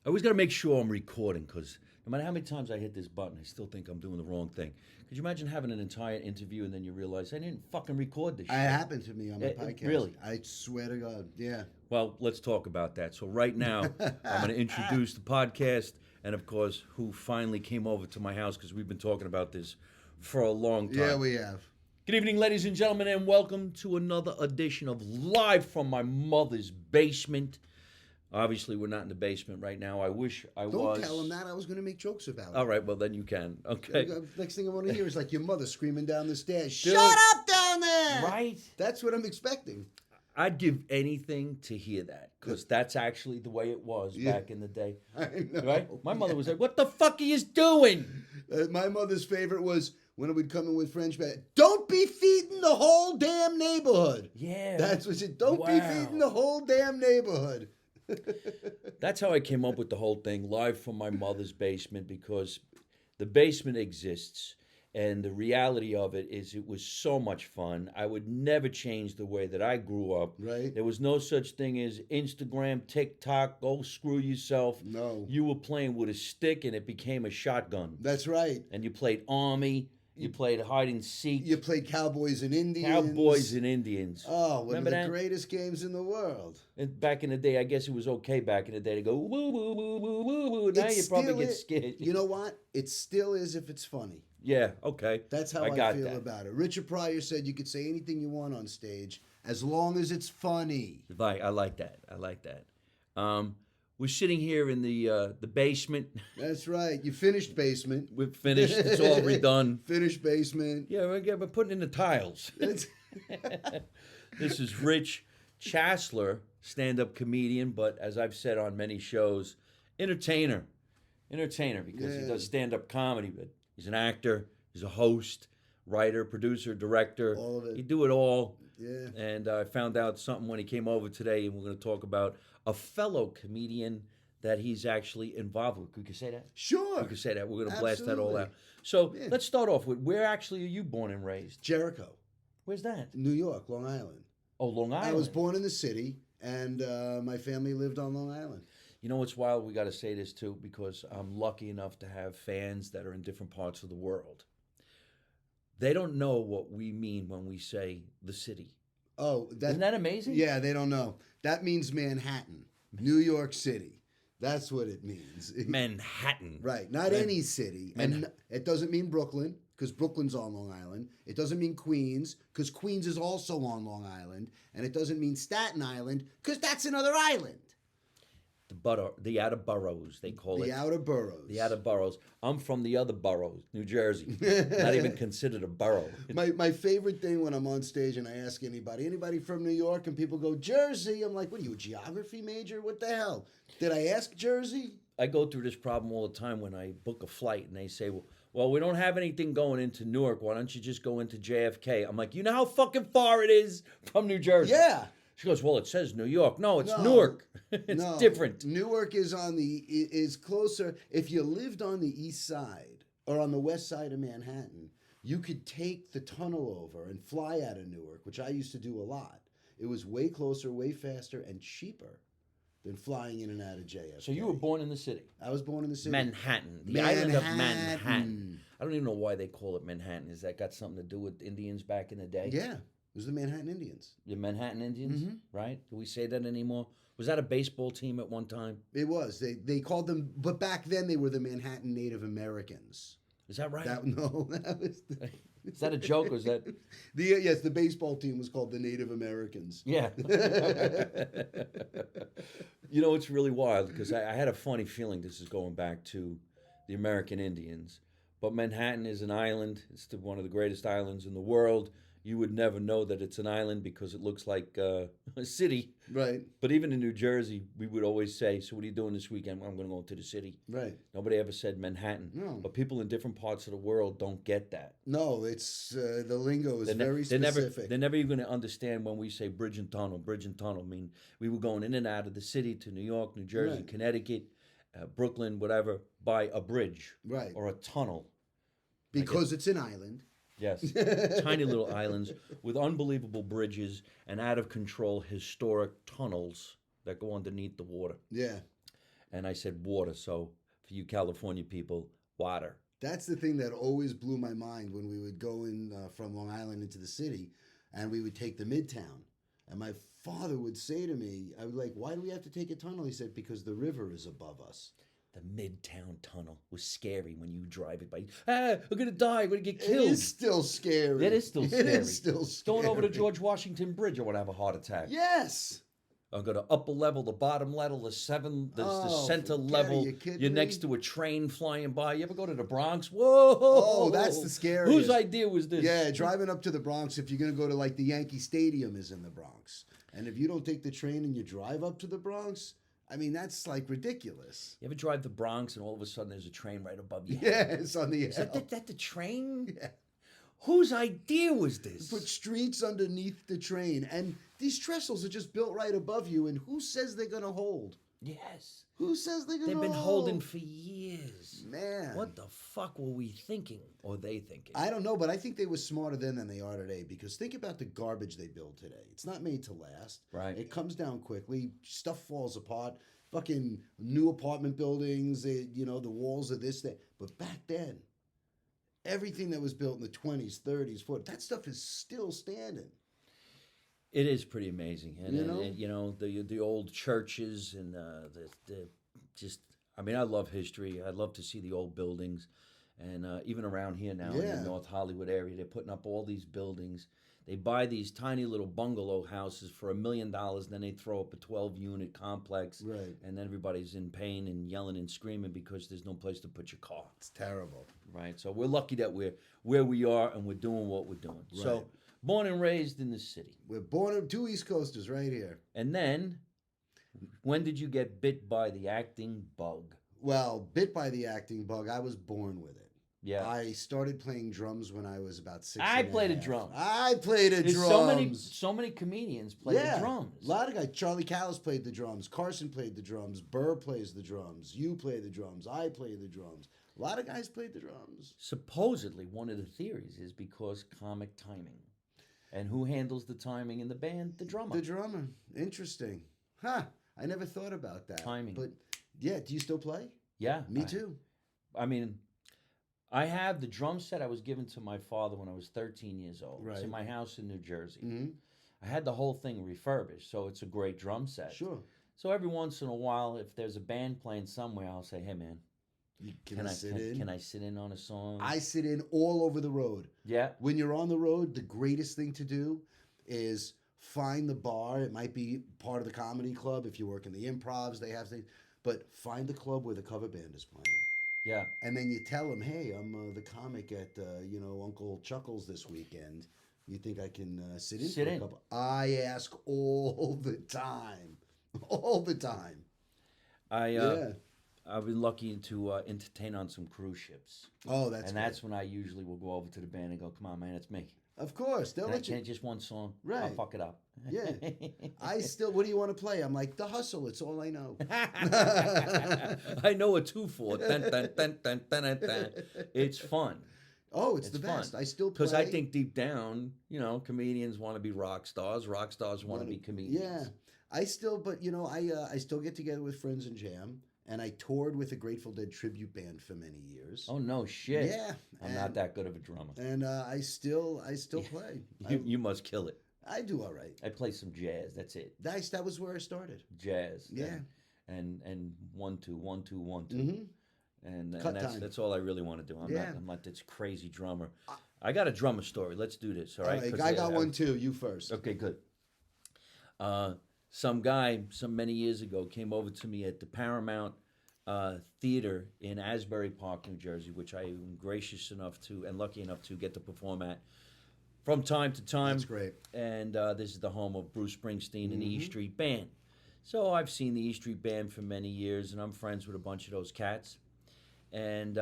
I always got to make sure I'm recording because no matter how many times I hit this button, I still think I'm doing the wrong thing. Could you imagine having an entire interview and then you realize I didn't fucking record this It shit? happened to me on my podcast. Really? I swear to God. Yeah. Well, let's talk about that. So right now, I'm going to introduce the podcast and, of course, who finally came over to my house because we've been talking about this for a long time. Yeah, we have. Good evening, ladies and gentlemen, and welcome to another edition of Live from My Mother's Basement. Obviously, we're not in the basement right now. I wish I was. Don't tell him that. I was going to make jokes about it. All right, well, then you can. Okay. Next thing I want to hear is like your mother screaming down the stairs. Dude. Shut up down there! Right? That's what I'm expecting. I'd give anything to hear that because that's actually the way it was back in the day. I know. Right? My mother was like, what the fuck are you doing? My mother's favorite was when it would come in with French back. Don't be feeding the whole damn neighborhood. Yeah. That's what she. Don't be feeding the whole damn neighborhood. That's how I came up with the whole thing, Live from My Mother's Basement, because the basement exists. And the reality of it is it was so much fun. I would never change the way that I grew up. Right. There was no such thing as Instagram, TikTok, go screw yourself. No. You were playing with a stick and it became a shotgun. That's right. And you played Army. You played hide and seek. You played Cowboys and Indians. Cowboys and Indians. Oh, one Remember of the that? greatest games in the world. And back in the day, I guess it was okay back in the day to go woo, woo, woo, woo, woo, woo. Now you probably get scared. You know what? It still is if it's funny. Yeah, okay. That's how I feel about it. Richard Pryor said you could say anything you want on stage as long as it's funny. I like that. I like that. We're sitting here in the basement. That's right. You finished basement. We're finished. It's all redone. Finished basement. Yeah, we're putting in the tiles. This is Rich Chassler, stand-up comedian, but as I've said on many shows, entertainer because he does stand-up comedy, but he's an actor, he's a host, writer, producer, director. All of it. He do it all. Yeah. And I found out something when he came over today, and we're going to talk about a fellow comedian that he's actually involved with. We could say that? Sure. We could say that. We're going to blast that all Absolutely. out. So let's start off with, where actually are you born and raised? Jericho, Where's that? New York, Long Island. Oh, Long Island. I was born in the city, and my family lived on Long Island. You know what's wild? We got to say this too, because I'm lucky enough to have fans that are in different parts of the world. They don't know what we mean when we say the city. Oh, Isn't that amazing? Yeah, they don't know. That means Manhattan, New York City. That's what it means. Manhattan. Right, not any city. And it doesn't mean Brooklyn, because Brooklyn's on Long Island. It doesn't mean Queens, because Queens is also on Long Island. And it doesn't mean Staten Island, because that's another island. The outer boroughs, they call it. The outer boroughs. The outer boroughs. I'm from the other boroughs, New Jersey. Not even considered a borough. My favorite thing when I'm on stage and I ask anybody from New York, and people go, Jersey. I'm like, what are you, a geography major? What the hell? Did I ask Jersey? I go through this problem all the time when I book a flight and they say, well, we don't have anything going into Newark. Why don't you just go into JFK? I'm like, you know how fucking far it is from New Jersey? Yeah. She goes, well, it says New York. No, it's Newark. It's different. Newark is closer. If you lived on the east side or on the west side of Manhattan, you could take the tunnel over and fly out of Newark, which I used to do a lot. It was way closer, way faster, and cheaper than flying in and out of JFK. So you were born in the city? I was born in the city. Manhattan. The island of Manhattan. I don't even know why they call it Manhattan. Has that got something to do with Indians back in the day? Yeah. It was the Manhattan Indians. The Manhattan Indians, Mm-hmm. right? Do we say that anymore? Was that a baseball team at one time? It was. They called them, but back then they were the Manhattan Native Americans. Is that right? That was. Is that a joke or is that? Yes, the baseball team was called the Native Americans. Yeah. You know, it's really wild because I had a funny feeling this is going back to the American Indians. But Manhattan is an island. It's one of the greatest islands in the world. You would never know that it's an island because it looks like a city. Right. But even in New Jersey, we would always say, so what are you doing this weekend? Well, I'm going to go into the city. Right. Nobody ever said Manhattan. No. But people in different parts of the world don't get that. No, it's the lingo is very They're specific. never even going to understand when we say bridge and tunnel. Bridge and tunnel. I mean, we were going in and out of the city to New York, New Jersey, Right. Connecticut, Brooklyn, whatever, by a bridge. Right. Or a tunnel. Because it's an island. Yes. Tiny little islands with unbelievable bridges and out of control historic tunnels that go underneath the water. Yeah. And I said water. So for you California people, water. That's the thing that always blew my mind when we would go in from Long Island into the city, and we would take the Midtown. And my father would say to me, I was like, "Why do we have to take a tunnel?" He said, "Because the river is above us." The Midtown Tunnel was scary when you drive it by. Ah, we're gonna die. We're gonna get killed. It is still scary. It is still scary. It is still scary. Going over to George Washington Bridge, I want to have a heart attack. Yes. I'll go to upper level, the bottom level, the center forget level. it, you kidding You're me? next to a train flying by. You ever go to the Bronx? Whoa! Oh, that's the scariest. Whose idea was this? Yeah, driving up to the Bronx, if you're going to go to like the Yankee Stadium is in the Bronx. And if you don't take the train and you drive up to the Bronx, I mean, that's like ridiculous. You ever drive the Bronx and all of a sudden there's a train right above you? Yeah, it's on the Is that the train? Yeah. Whose idea was this? Put streets underneath the train. And these trestles are just built right above you. And who says they're going to hold? Yes. Who says they're going to They've hold? been holding for years. Man. What the fuck were we thinking? Or they thinking? I don't know, but I think they were smarter then than they are today. Because think about the garbage they build today. It's not made to last. Right. It comes down quickly. Stuff falls apart. Fucking new apartment buildings, the walls are this, that. But back then, everything that was built in the 20s, 30s, 40s, that stuff is still standing. It is pretty amazing, and You know? the old churches and the just. I mean, I love history. I love to see the old buildings, and even around here now in Yeah. the North Hollywood area, they're putting up all these buildings. They buy these tiny little bungalow houses for $1 million, and then they throw up a 12-unit complex, Right. and then everybody's in pain and yelling and screaming because there's no place to put your car. It's terrible. Right. So we're lucky that we're where we are and we're doing what we're doing. Right. So born and raised in the city. We're born of two East Coasters right here. And then, when did you get bit by the acting bug? Well, bit by the acting bug, I was born with it. Yeah. I started playing drums when I was about 6. I played a drum. I played a There's drums. so many comedians play the drums. A lot of guys. Charlie Callis played the drums. Carson played the drums. Burr plays the drums. You play the drums. I play the drums. A lot of guys played the drums. Supposedly, one of the theories is because comic timing. And who handles the timing in the band? The drummer. The drummer. Interesting. Huh. I never thought about that. Timing. But yeah, do you still play? Yeah. Me too. I mean, I have the drum set I was given to my father when I was 13 years old. It's in my house in New Jersey. Mm-hmm. I had the whole thing refurbished, so it's a great drum set. Sure. So every once in a while, if there's a band playing somewhere, I'll say, "Hey, man, Can I sit in? Can I sit in on a song?" I sit in all over the road. Yeah. When you're on the road, the greatest thing to do is find the bar. It might be part of the comedy club. If you work in the improvs, they have things. But find the club where the cover band is playing. Yeah. And then you tell them, "Hey, I'm the comic at Uncle Chuckles this weekend. You think I can sit in Sit for in. a couple?" I ask all the time, all the time. I've been lucky to entertain on some cruise ships. Oh, that's And that's when I usually will go over to the band and go, "Come on, man, it's me. of course they'll let you. Can't just one song. I'll Right. fuck it up." Yeah. I still. What do you want to play? I'm like, "The Hustle." It's all I know. I know a 2/4. Dun, dun, dun, dun, dun, dun, dun. It's fun. Oh, it's the It's fun. best. I still play. Because I think deep down, comedians want to be rock stars want to be comedians. Yeah, I still, but I still get together with friends and jam, and I toured with a Grateful Dead tribute band for many years. Oh, no shit. Yeah, I'm not that good of a drummer. And I still play. You must kill it. I do all right. I play some jazz. That's it. That was where I started. Jazz. Yeah. And 1 2 1 2 1 2. Mm-hmm. And Cut that's time. that's all I really want to do. Yeah. I'm not this crazy drummer. I got a drummer story. Let's do this. All right. 'Cause I got one too. You first. Okay, good. Some guy, many years ago, came over to me at the Paramount Theater in Asbury Park, New Jersey, which I am gracious enough to and lucky enough to get to perform at from time to time. That's great. And this is the home of Bruce Springsteen and the E Street Band. So I've seen the E Street Band for many years, and I'm friends with a bunch of those cats. And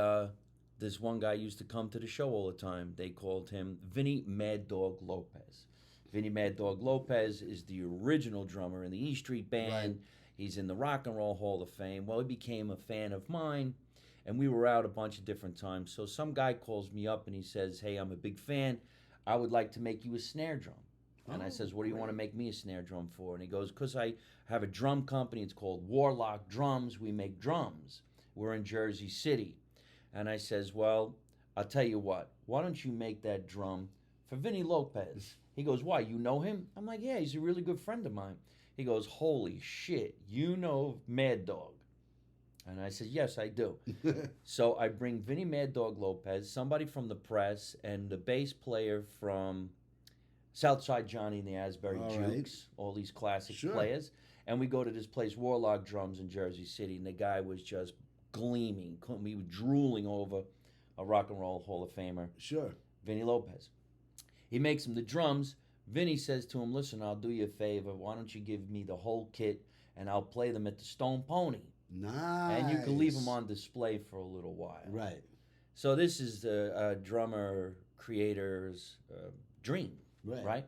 this one guy used to come to the show all the time. They called him Vinny Mad Dog Lopez. Vinny Mad Dog Lopez is the original drummer in the E Street Band. Right. He's in the Rock and Roll Hall of Fame. Well, he became a fan of mine, and we were out a bunch of different times. So some guy calls me up and he says, "Hey, I'm a big fan. I would like to make you a snare drum." And I Oh, says, what do you want to great. make me a snare drum for? And he goes, because I have a drum company. It's called Warlock Drums. We make drums. We're in Jersey City. And I says, well, I'll tell you what. Why don't you make that drum for Vinny Lopez? He goes, why? You know him? I'm like, yeah, he's a really good friend of mine. He goes, holy shit, you know Mad Dog? And I said, yes, I do. So I bring Vinny Mad Dog Lopez, somebody from the press, and the bass player from Southside Johnny and the Asbury All Jukes, right. all these classic Sure. players. And we go to this place, Warlock Drums in Jersey City, and the guy was just gleaming. We were drooling over a rock and roll Hall of Famer, Sure. Vinny Lopez. He makes him the drums. Vinny says to him, listen, I'll do you a favor. Why don't you give me the whole kit, and I'll play them at the Stone Pony. Nice. And you can leave them on display for a little while. Right. So this is the drummer creator's dream, right?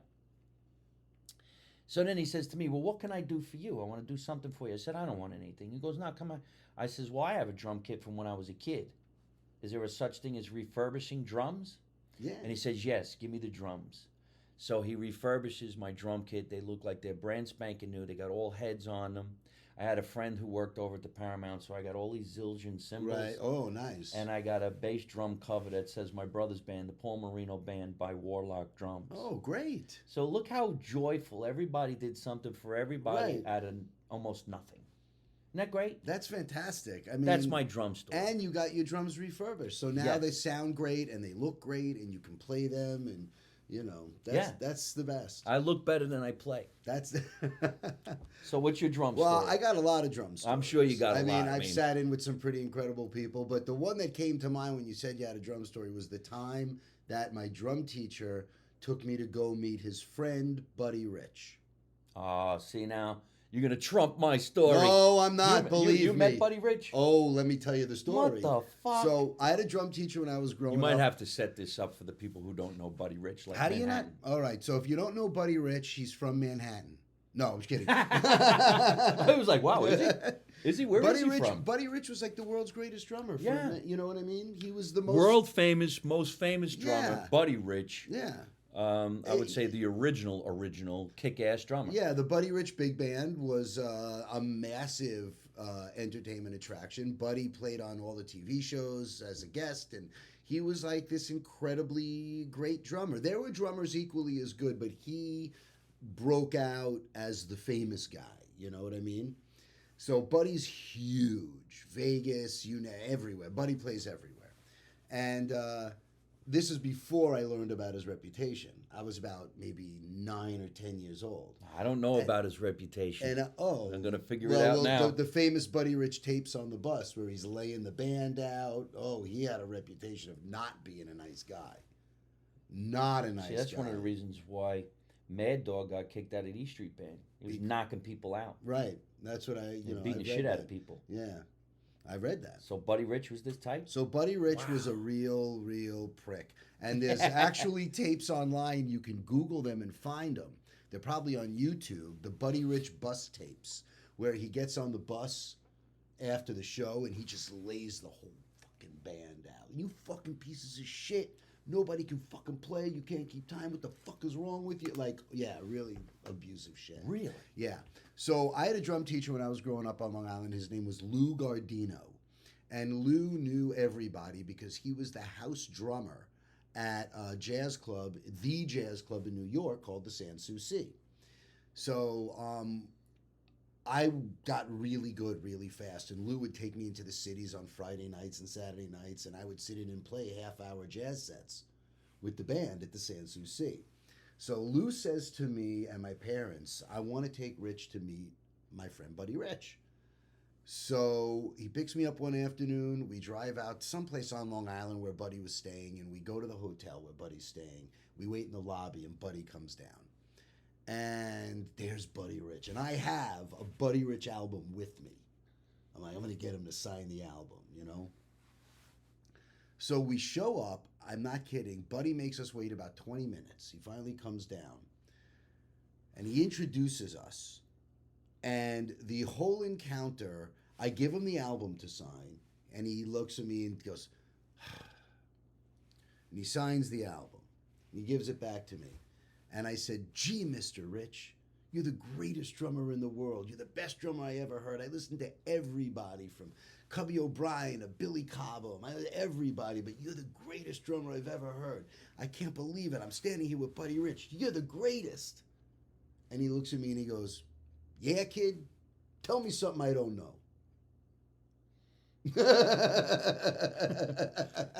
So then he says to me, well, what can I do for you? I want to do something for you. I said, I don't want anything. He goes, no, come on. I says, well, I have a drum kit from when I was a kid. Is there a such thing as refurbishing drums? Yeah. And he says, yes, give me the drums. So he refurbishes my drum kit. They look like they're brand spanking new. They got all heads on them. I had a friend who worked over at the Paramount, so I got all these Zildjian cymbals. Right. Oh, nice. And I got a bass drum cover that says my brother's band, the Paul Marino Band by Warlock Drums. Oh, great. So look how joyful. Everybody did something for everybody Right. out of almost nothing. Isn't that great? That's fantastic. I mean, That's my drum story. And you got your drums refurbished, so now Yes. they sound great and they look great, and you can play them, and that's the best. I look better than I play. That's So what's your drum well, story? I got a lot of drum stories. I'm sure you got a I mean, lot. I've sat in with some pretty incredible people, but the one that came to mind when you said you had a drum story was the time that my drum teacher took me to go meet his friend Buddy Rich. See now, you're gonna trump my story. No, I'm not. Believe you me. met Buddy Rich? Oh, let me tell you the story. What the fuck? So I had a drum teacher when I was growing You might up. have to set this up for the people who don't know Buddy Rich. Like How do you not? Manhattan. All right. So if you don't know Buddy Rich, he's from Manhattan. No, I'm just kidding. I was like, wow, is he? Is he? Where is Buddy he Rich, from? Buddy Rich was like the world's greatest drummer. Yeah. You know what I mean? He was the most World famous, most famous drummer, Yeah. Buddy Rich. Yeah. I would say the original kick-ass drummer. Yeah, the Buddy Rich Big Band was a massive entertainment attraction. Buddy played on all the TV shows as a guest, and he was like this incredibly great drummer. There were drummers equally as good, but he broke out as the famous guy. You know what I mean? So Buddy's huge. Vegas, everywhere. Buddy plays everywhere. And this is before I learned about his reputation. I was about maybe 9 or 10 years old. I don't know about his reputation. And I'm gonna figure it out now. The famous Buddy Rich tapes on the bus where he's laying the band out. Oh, he had a reputation of not being a nice guy. Not a nice See, that's guy. one of the reasons why Mad Dog got kicked out of the E Street Band. He was knocking people out. Right. That's what I, Beating the shit out of people. Yeah. I read that. So Buddy Rich was this type? So Buddy Rich was a real prick. And there's actually tapes online. You can Google them and find them. They're probably on YouTube. The Buddy Rich bus tapes, where he gets on the bus after the show and he just lays the whole fucking band out. You fucking pieces of shit. Nobody can fucking play. You can't keep time. What the fuck is wrong with you? Like, yeah, really abusive shit. Really? Yeah. So I had a drum teacher when I was growing up on Long Island. His name was Lou Gardino. And Lou knew everybody because he was the house drummer at a jazz club, the jazz club in New York called the Sans Souci. So I got really good really fast. And Lou would take me into the cities on Friday nights and Saturday nights, and I would sit in and play half-hour jazz sets with the band at the Sans Souci. So Lou says to me and my parents, I want to take Rich to meet my friend Buddy Rich. So he picks me up one afternoon. We drive out someplace on Long Island where Buddy was staying, and we go to the hotel where Buddy's staying. We wait in the lobby, and Buddy comes down. And there's Buddy Rich. And I have a Buddy Rich album with me. I'm like, I'm going to get him to sign the album, you know? So we show up. I'm not kidding. Buddy makes us wait about 20 minutes. He finally comes down. And he introduces us. And the whole encounter, I give him the album to sign. And he looks at me and goes, and he signs the album. And he gives it back to me. And I said, gee, Mr. Rich, you're the greatest drummer in the world. You're the best drummer I ever heard. I listened to everybody from Cubby O'Brien to Billy Cobham, everybody, but you're the greatest drummer I've ever heard. I can't believe it. I'm standing here with Buddy Rich. You're the greatest. And he looks at me and he goes, yeah, kid, tell me something I don't know.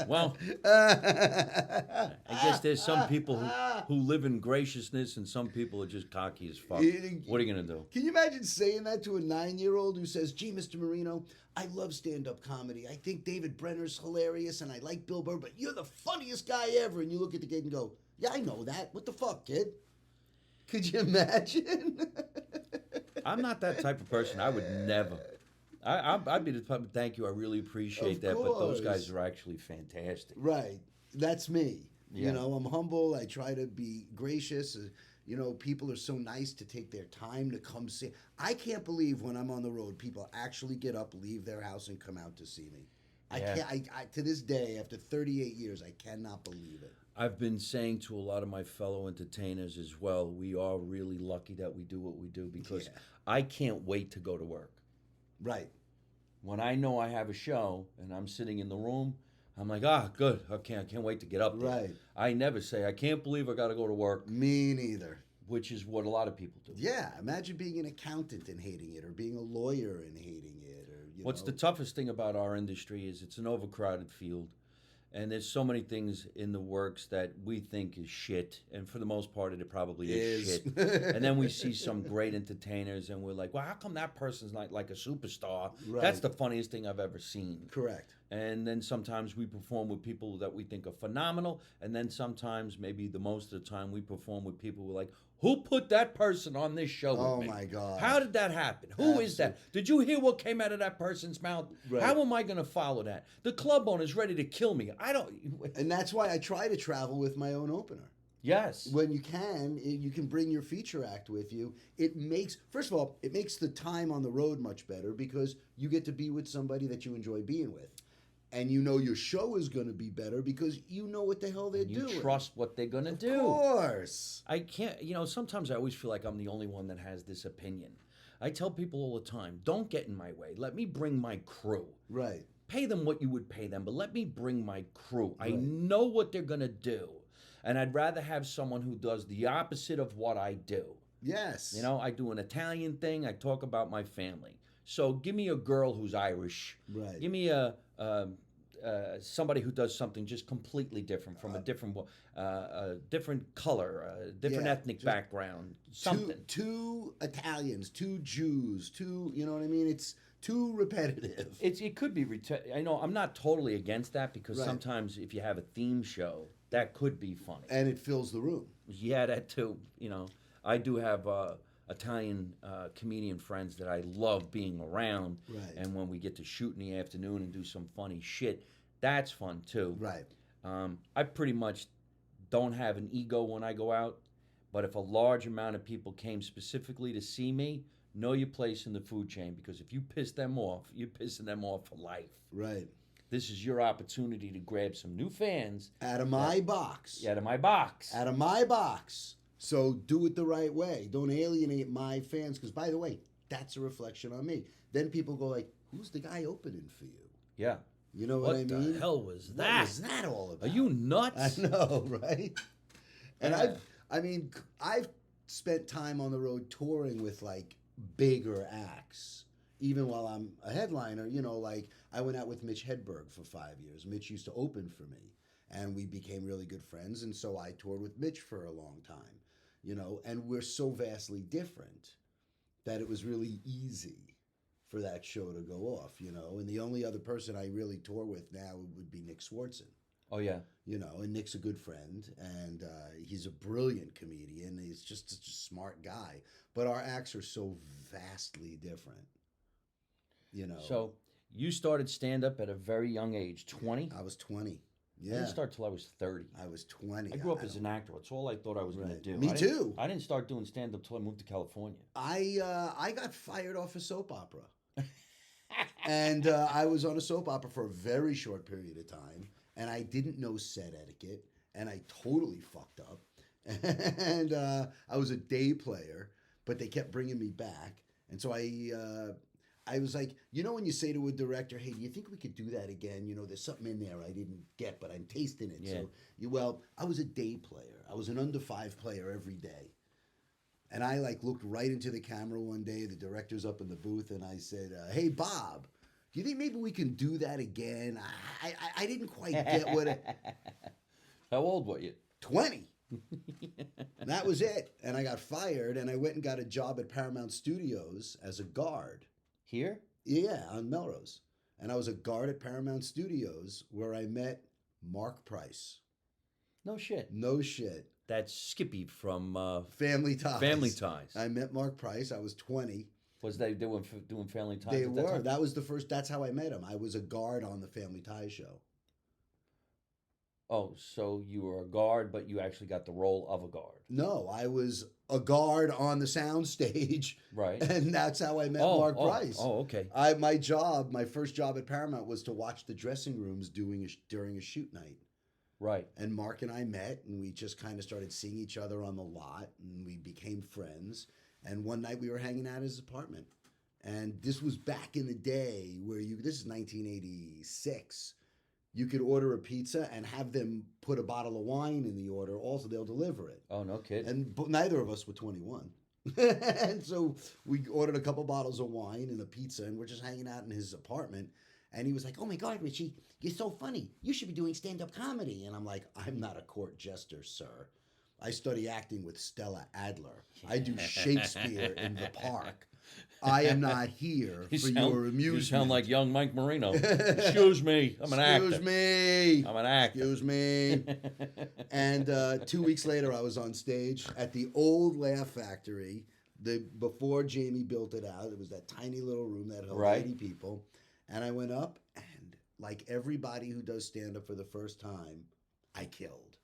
Well, I guess there's some people who live in graciousness and some people are just cocky as fuck. What are you going to do? Can you imagine saying that to a 9-year-old who says, gee, Mr. Marino, I love stand-up comedy. I think David Brenner's hilarious and I like Bill Burr, but you're the funniest guy ever. And you look at the kid and go, yeah, I know that. What the fuck, kid? Could you imagine? I'm not that type of person. I would never. I'd be the type of thank you. I really appreciate that. But those guys are actually fantastic. Right. That's me. Yeah. You know, I'm humble. I try to be gracious. You know, people are so nice to take their time to come see. I can't believe when I'm on the road, people actually get up, leave their house, and come out to see me. Yeah. I can't. To this day, after 38 years, I cannot believe it. I've been saying to a lot of my fellow entertainers as well, we are really lucky that we do what we do because I can't wait to go to work. Right. When I know I have a show and I'm sitting in the room, I'm like, good. Okay, I can't wait to get up there. Right. I never say, I can't believe I got to go to work. Me neither. Which is what a lot of people do. Yeah. Imagine being an accountant and hating it, or being a lawyer and hating it, or What's the toughest thing about our industry is it's an overcrowded field. And there's so many things in the works that we think is shit. And for the most part, it probably is shit. And then we see some great entertainers and we're like, well, how come that person's not like a superstar? Right. That's the funniest thing I've ever seen. Correct. And then sometimes we perform with people that we think are phenomenal. And then sometimes, maybe the most of the time, we perform with people who are like, who put that person on this show with me? Oh, my God. How did that happen? Who is that? Did you hear what came out of that person's mouth? Right. How am I going to follow that? The club owner's ready to kill me. I don't... And that's why I try to travel with my own opener. Yes. When you can bring your feature act with you. It makes, first of all, it makes the time on the road much better because you get to be with somebody that you enjoy being with. And you know your show is going to be better because you know what the hell they're doing. You trust what they're going to do. Of course. I can't, sometimes I always feel like I'm the only one that has this opinion. I tell people all the time, don't get in my way. Let me bring my crew. Right. Pay them what you would pay them, but let me bring my crew. Right. I know what they're going to do. And I'd rather have someone who does the opposite of what I do. Yes. I do an Italian thing. I talk about my family. So give me a girl who's Irish. Right. Give me somebody who does something just completely different from a different color, different ethnic background. Something. Two Italians, two Jews, two. You know what I mean? It's too repetitive. It could be. I know I'm not totally against that because Right. sometimes if you have a theme show, that could be funny. And it fills the room. Yeah, that too. I do have Italian comedian friends that I love being around. Right. And when we get to shoot in the afternoon and do some funny shit, that's fun too. Right. I pretty much don't have an ego when I go out, but if a large amount of people came specifically to see me, know your place in the food chain because if you piss them off, you're pissing them off for life. Right. This is your opportunity to grab some new fans. Out of my box. Out of my box. Out of my box. So do it the right way. Don't alienate my fans because, by the way, that's a reflection on me. Then people go like, who's the guy opening for you? Yeah. You know what I mean? What the hell was that? What was that all about? Are you nuts? I know, right? And I've spent time on the road touring with like bigger acts. Even while I'm a headliner, like I went out with Mitch Hedberg for 5 years. Mitch used to open for me, and we became really good friends. And so I toured with Mitch for a long time, and we're so vastly different that it was really easy for that show to go off, And the only other person I really tour with now would be Nick Swartzen. Oh, yeah. And Nick's a good friend, and he's a brilliant comedian. He's just such a smart guy. But our acts are so vastly different, So you started stand-up at a very young age, 20? I was 20. I Yeah. didn't start till I was 30. I was 20. I grew up as an actor. That's all I thought I was going to do. Me too. I didn't start doing stand-up till I moved to California. I got fired off a soap opera. And I was on a soap opera for a very short period of time, and I didn't know set etiquette, and I totally fucked up. and I was a day player, but they kept bringing me back, and so I was like, when you say to a director, "Hey, do you think we could do that again? There's something in there I didn't get, but I'm tasting it." Yeah. So I was a day player. I was an under 5 player every day. And I looked right into the camera one day. The director's up in the booth, and I said, "Hey, Bob, do you think maybe we can do that again? I didn't quite get what it." How old were you? 20. That was it. And I got fired, and I went and got a job at Paramount Studios as a guard. Here? Yeah, on Melrose. And I was a guard at Paramount Studios where I met Mark Price. No shit. No shit. That's Skippy from Family Ties. Family Ties. I met Mark Price. I was 20. Was they doing Family Ties? They at that were. time? That was the first. That's how I met him. I was a guard on the Family Ties show. Oh, so you were a guard, but you actually got the role of a guard. No, I was a guard on the sound stage. Right. And that's how I met Mark Price. Oh, okay. My first job at Paramount was to watch the dressing rooms during a shoot night. Right. And Mark and I met, and we just kind of started seeing each other on the lot, and we became friends. And one night we were hanging out at his apartment. And this was back in the day where this is 1986. You could order a pizza and have them put a bottle of wine in the order. Also, they'll deliver it. Oh, no kidding. But neither of us were 21. And so we ordered a couple bottles of wine and a pizza, and we're just hanging out in his apartment. And he was like, "Oh my God, Richie, you're so funny. You should be doing stand-up comedy." And I'm like, "I'm not a court jester, sir. I study acting with Stella Adler. I do Shakespeare in the park. I am not here for your amusement." You sound like young Mike Marino. Excuse me, I'm an actor. Excuse me. I'm an actor. Excuse me. And 2 weeks later, I was on stage at the old Laugh Factory. Before Jamie built it out, it was that tiny little room that held 80 people. And I went up, and like everybody who does stand-up for the first time, I killed.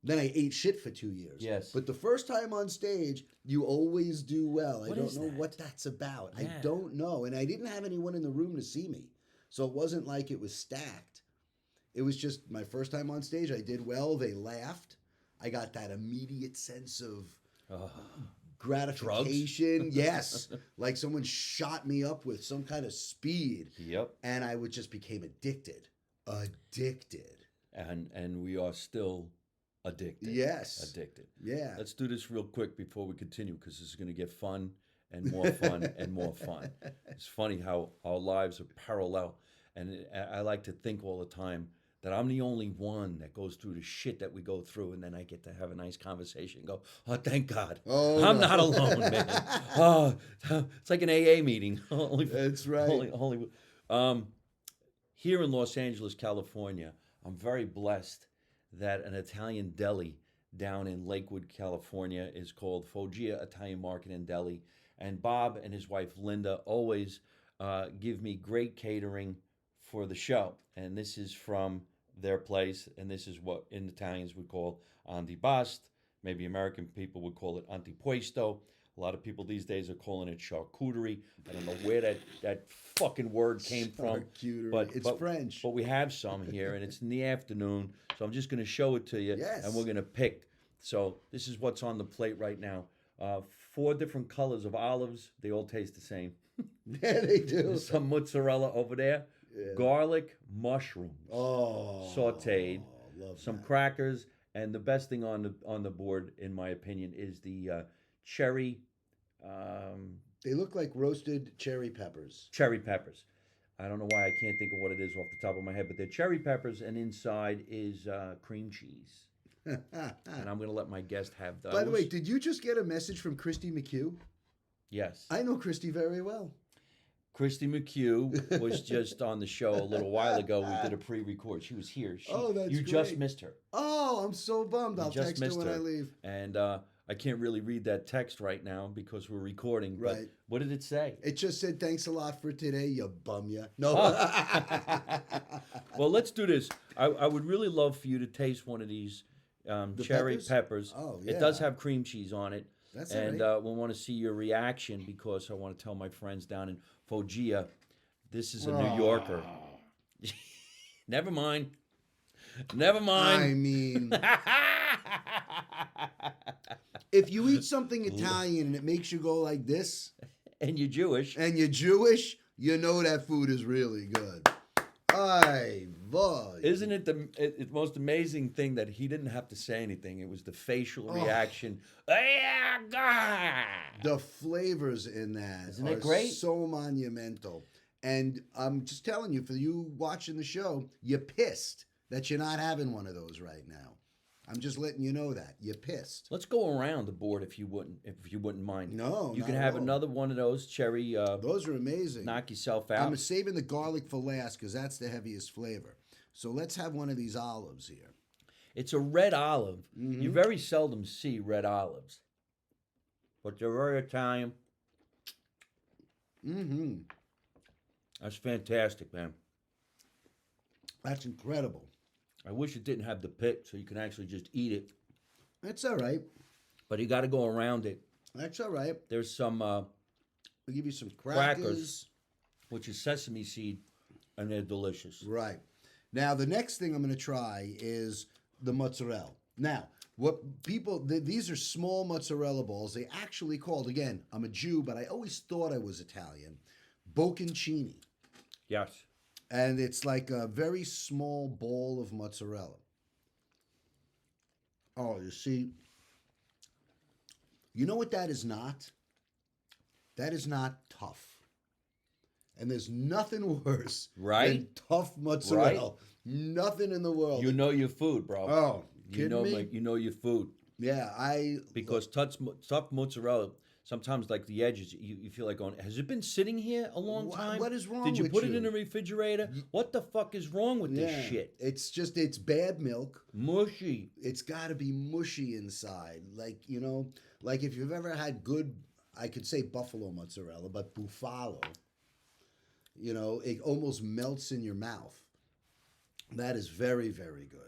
Then I ate shit for 2 years. Yes. But the first time on stage, you always do well. I don't know that? what that's about. Yeah. I don't know. And I didn't have anyone in the room to see me. So it wasn't like it was stacked. It was just my first time on stage. I did well. They laughed. I got that immediate sense of gratification. Yes. Like someone shot me up with some kind of speed. Yep. And I just became addicted. Addicted. And we are still addicted. Yes. Addicted. Yeah. Let's do this real quick before we continue, because this is going to get fun and more fun and more fun. It's funny how our lives are parallel. And I like to think all the time that I'm the only one that goes through the shit that we go through, and then I get to have a nice conversation and go, "Oh, thank God. I'm not alone, man." Oh, it's like an AA meeting. That's right. Here in Los Angeles, California, I'm very blessed that an Italian deli down in Lakewood, California is called Foggia Italian Market and Deli. And Bob and his wife, Linda, always give me great catering for the show. And this is from their place, and this is what in Italians would call antipast. Maybe American people would call it antipuesto. A lot of people these days are calling it charcuterie. I don't know where that fucking word came from. But it's French. But we have some here, and it's in the afternoon, so I'm just going to show it to you, Yes. and we're going to pick. So this is what's on the plate right now. 4 different colors of olives. They all taste the same. Yeah, they do. There's some mozzarella over there. Yeah. Garlic, mushrooms, sautéed, love some that. crackers, and the best thing on the board, in my opinion, is the cherry. They look like roasted cherry peppers. Cherry peppers. I don't know why I can't think of what it is off the top of my head, but they're cherry peppers, and inside is cream cheese. And I'm going to let my guest have those. By the way, did you just get a message from Christy McHugh? Yes. I know Christy very well. Christy McHugh was just on the show a little while ago. We did a pre-record. She was here. You just missed her. Oh, I'm so bummed. I'll text her when I leave. And I can't really read that text right now because we're recording. But Right. what did it say? It just said, "Thanks a lot for today, you bum ya." No. Well, let's do this. I would really love for you to taste one of these cherry peppers. Oh, It does have cream cheese on it. That's and all right. we want to see your reaction, because I want to tell my friends down in Foggia, this is a New Yorker. Never mind. I mean, If you eat something Italian and it makes you go like this, And you're Jewish. and you're Jewish, you know that food is really good. Isn't it the most amazing thing that he didn't have to say anything? It was the facial reaction. Yeah, God. The flavors in that Isn't are it great? so monumental. And I'm just telling you, for you watching the show, you're pissed that you're not having one of those right now. I'm just letting you know that you're pissed. Let's go around the board if you wouldn't mind. No, you not can at have all. another one of those cherry. Those are amazing. Knock yourself out. I'm saving the garlic for last because that's the heaviest flavor. So let's have one of these olives here. It's a red olive. Mm-hmm. You very seldom see red olives, but they're very Italian. Mm-hmm. That's fantastic, man. That's incredible. I wish it didn't have the pit so you can actually just eat it, That's all right. but you got to go around it. That's all right. There's some, I'll give you some Crackers. which is sesame seed, and they're delicious. Right. Now, the next thing I'm going to try is the mozzarella. Now, what people, these are small mozzarella balls. They actually called, again, I'm a Jew, but I always thought I was Italian, bocconcini. Yes. And it's like a very small ball of mozzarella. Oh, you see, you know what that is not? That is not tough. And there's nothing worse Right? than tough mozzarella. Nothing in the world. You know your food, bro. Oh, you kidding know me? you know your food. Yeah, Because tough mozzarella, sometimes like the edges, you feel like going, has it been sitting here a long time? What is wrong Did you with put you? it in the refrigerator? What the fuck is wrong with this shit? It's bad milk. Mushy. It's got to be mushy inside. Like, you know, like if you've ever had good, I could say buffalo mozzarella, but bufalo, you know, it almost melts in your mouth. That is very, very good.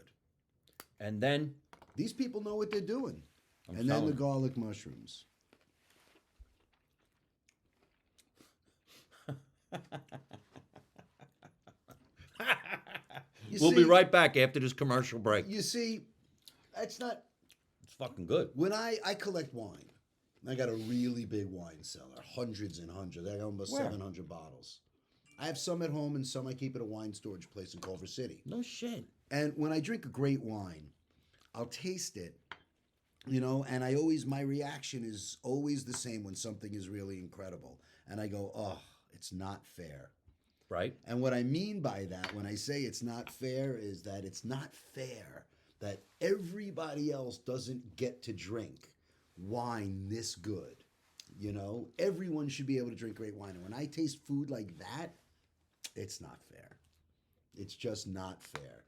And then These people know what they're doing. I'm And then telling the you. garlic mushrooms. We'll be right back after this commercial break. You see, that's not. It's fucking good. When I collect wine, I got a really big wine cellar, hundreds and hundreds. I got almost Where? 700 bottles. I have some at home and some I keep at a wine storage place in Culver City. No shit. And when I drink a great wine, I'll taste it, you know, and my reaction is always the same when something is really incredible. And I go, oh, it's not fair. Right? And what I mean by that, when I say it's not fair, is that it's not fair that everybody else doesn't get to drink wine this good. You know, everyone should be able to drink great wine. And when I taste food like that, it's not fair. It's just not fair.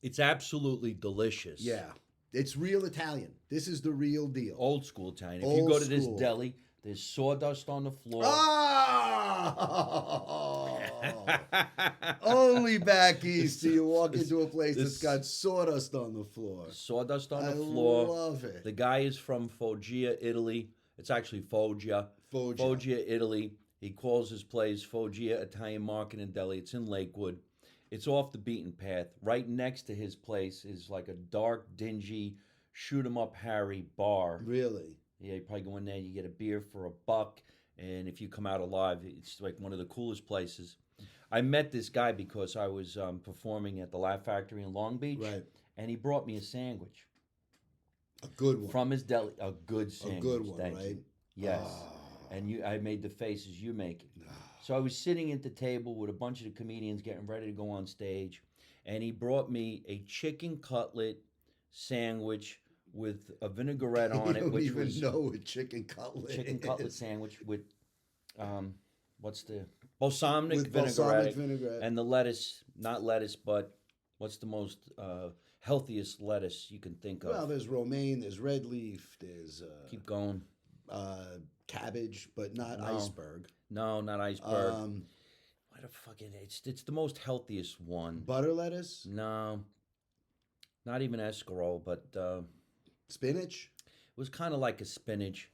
It's absolutely delicious. Yeah. It's real Italian. This is the real deal. Old school Italian. If Old you go to this school. deli, there's sawdust on the floor. Oh! Only back east do you walk into a place that's got sawdust on the floor. Sawdust on I the floor. love it. The guy is from Foggia, Italy. It's actually Foggia. Foggia, Italy. He calls his place Foggia Italian Market and Deli. It's in Lakewood. It's off the beaten path. Right next to his place is like a dark, dingy, shoot 'em up Harry bar. Really? Yeah, you probably go in there, you get a beer for $1, and if you come out alive, it's like one of the coolest places. I met this guy because I was performing at the Laugh Factory in Long Beach, Right. and he brought me a sandwich A good one. from his deli. A good sandwich. A good one, thank right? you. Yes. And I made the faces you make. So I was sitting at the table with a bunch of the comedians getting ready to go on stage, and he brought me a chicken cutlet sandwich with a vinaigrette on it, which was You don't even know what chicken cutlet chicken is. cutlet sandwich with what's the balsamic With vinaigrette, balsamic vinaigrette. and the lettuce, not lettuce, but what's the most healthiest lettuce you can think of? Well, there's romaine, there's red leaf, there's Keep going. cabbage, but not No. iceberg. No, not iceberg. What the fuck is it? It's the most healthiest one. Butter lettuce, No, not even escarole, but spinach. it was kind of like a spinach,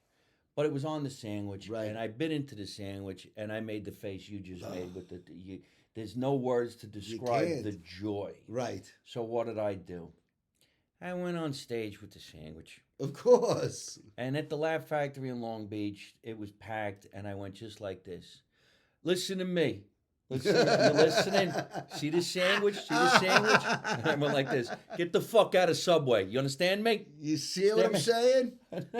but it was on the sandwich. Right. And I bit into the sandwich, and I made the face you just made with the. There's no words to describe can't. the joy. Right. So what did I do? I went on stage with the sandwich. Of course. And at the Laugh Factory in Long Beach, it was packed, and I went just like this. Listen to me. Listen, you're listening? See the sandwich? See the sandwich? And I went like this. Get the fuck out of Subway. You understand me? You see what I'm saying?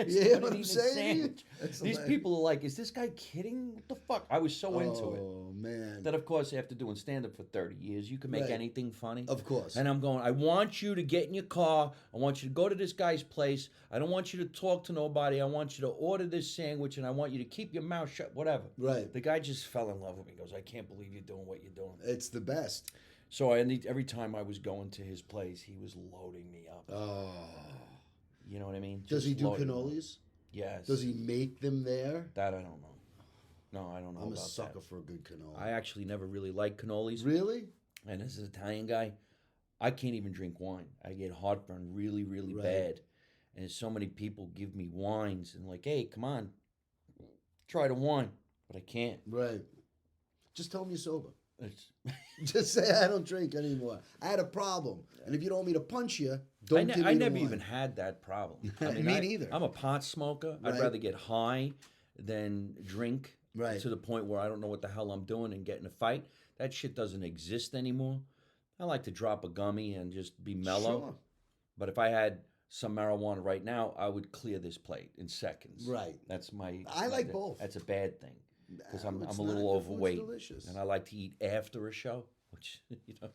You hear what I'm saying? These people are like, is this guy kidding? What the fuck? I was so into it. Oh, man. That, of course, after doing stand-up for 30 years, you can make anything funny. Of course. And I'm going, I want you to get in your car. I want you to go to this guy's place. I don't want you to talk to nobody. I want you to order this sandwich, and I want you to keep your mouth shut, whatever. Right. The guy just fell in love with me. He goes, I can't believe you're doing what you're doing. It's the best. So every time I was going to his place, he was loading me up. Oh. You know what I mean? Does he Just do loading me up. cannolis? Yes. Does he make them there? That I don't know. No, I don't know I'm a about sucker that. for a good cannoli. I actually never really liked cannolis. Really? And as an Italian guy, I can't even drink wine. I get heartburn really, really Right. bad. And so many people give me wines and like, hey, come on, try the wine. But I can't. Right. Just tell me you're sober. It's, Just say I don't drink anymore. I had a problem. And if you don't want me to punch you, don't give me I the never wine. even had that problem. Me neither. I'm a pot smoker. I'd Right. rather get high than drink Right. to the point where I don't know what the hell I'm doing and get in a fight. That shit doesn't exist anymore. I like to drop a gummy and just be mellow. Sure. But if I had some marijuana right now, I would clear this plate in seconds. Right. That's my. I like both. That's a bad thing because I'm It's a little not. The food's overweight, delicious. and I like to eat after a show, which you know.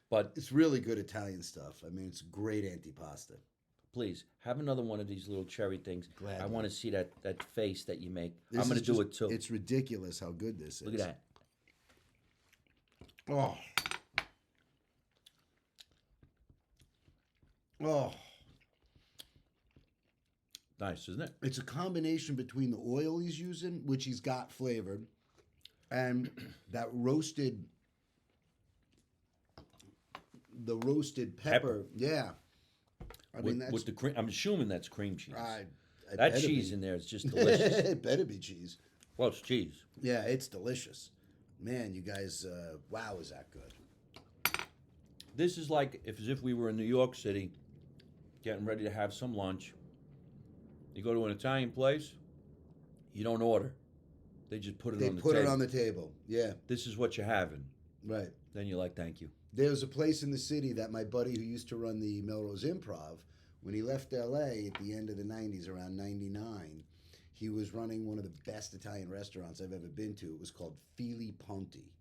But It's really good Italian stuff. I mean, it's great antipasta. please have another one of these little cherry things. I Gladly. want to see that face that you make. This I'm going is to do just- it too. It's ridiculous how good this is. Look at that. Oh. Oh. Nice, isn't it? It's a combination between the oil he's using, which he's got flavored, and that roasted pepper. Yeah. I mean, that's With the cream. I'm assuming that's cream cheese. I that better cheese be. in there is just delicious. It better be cheese. Well, it's cheese. Yeah, it's delicious. Man, you guys, wow, is that good? This is like as if we were in New York City, getting ready to have some lunch. You go to an Italian place, you don't order. They just put it They on the put table. it on the table. Yeah, This is what you're having. right. Then you're like, thank you. There's a place in the city that my buddy who used to run the Melrose Improv, when he left LA at the end of the 90s, around 99, he was running one of the best Italian restaurants I've ever been to. It was called Fili Ponti.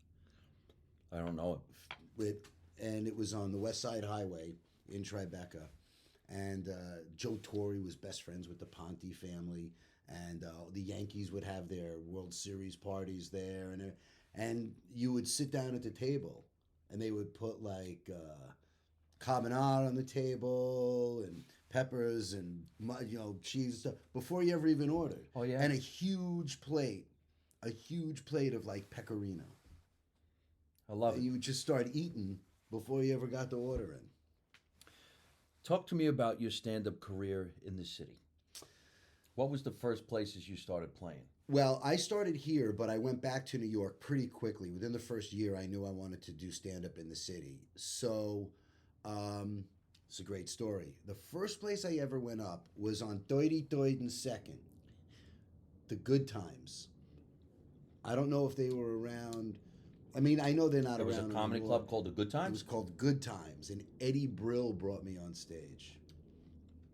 I don't know it. And it was on the West Side Highway in Tribeca. And Joe Torre was best friends with the Ponti family. And the Yankees would have their World Series parties there. And you would sit down at the table. And they would put like carbonara on the table and peppers and cheese and stuff before you ever even ordered. Oh, yeah? And a huge plate of like pecorino. I love it. You would just start eating before you ever got the order in. Talk to me about your stand-up career in the city. What was the first places you started playing? Well, I started here, but I went back to New York pretty quickly. Within the first year, I knew I wanted to do stand-up in the city. So, it's a great story. The first place I ever went up was on 33rd and 2nd, the Good Times. I don't know if they were around. I mean, I know they're not There was around a comedy anymore. club called The Good It Times? was called Good Times, and Eddie Brill brought me on stage.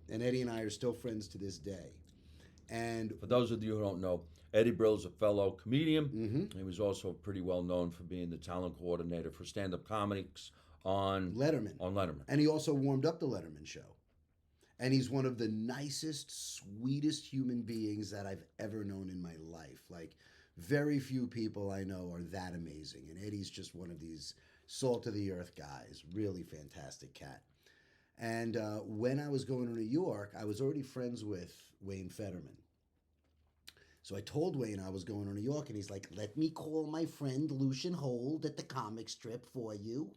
And Eddie and I are still friends to this day. And For those of you who don't know, Eddie Brill's a fellow comedian. Mhm. He was also pretty well known for being the talent coordinator for stand-up comics on Letterman. Letterman. And he also warmed up the Letterman show. And he's one of the nicest, sweetest human beings that I've ever known in my life. Like, very few people I know are that amazing. And Eddie's just one of these salt-of-the-earth guys. Really fantastic cat. And when I was going to New York, I was already friends with Wayne Fetterman. So I told Wayne I was going to New York, and he's like, let me call my friend Lucian Hold at the comic strip for you.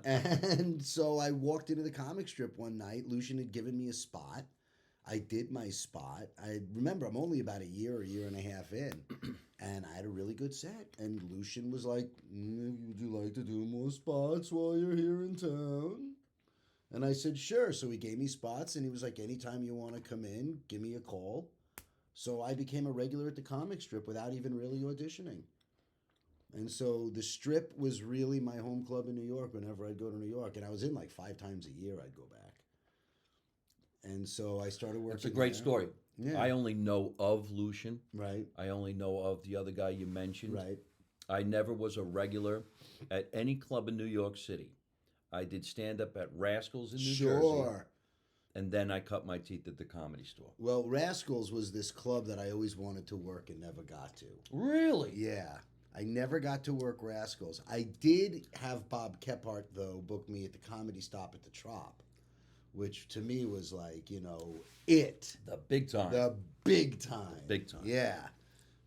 And so I walked into the comic strip one night. Lucian had given me a spot. I did my spot. I remember I'm only about a year and a half in, and I had a really good set. And Lucian was like, would you like to do more spots while you're here in town? And I said, sure. So he gave me spots, and he was like, anytime you want to come in, give me a call. So I became a regular at the comic strip without even really auditioning. And so the strip was really my home club in New York whenever I'd go to New York. And I was in like 5 times a year, I'd go back. And so I started working. It's a great there. story. Yeah. I only know of Lucian. Right. I only know of the other guy you mentioned. Right. I never was a regular at any club in New York City. I did stand up at Rascals in New Jersey. Sure. And then I cut my teeth at the Comedy Store. Well, Rascals was this club that I always wanted to work and never got to. Really? Yeah. I never got to work Rascals. I did have Bob Kephart, though, book me at the Comedy Stop at the Trop, which to me was like, it. The big time. The big time. Big time. Yeah.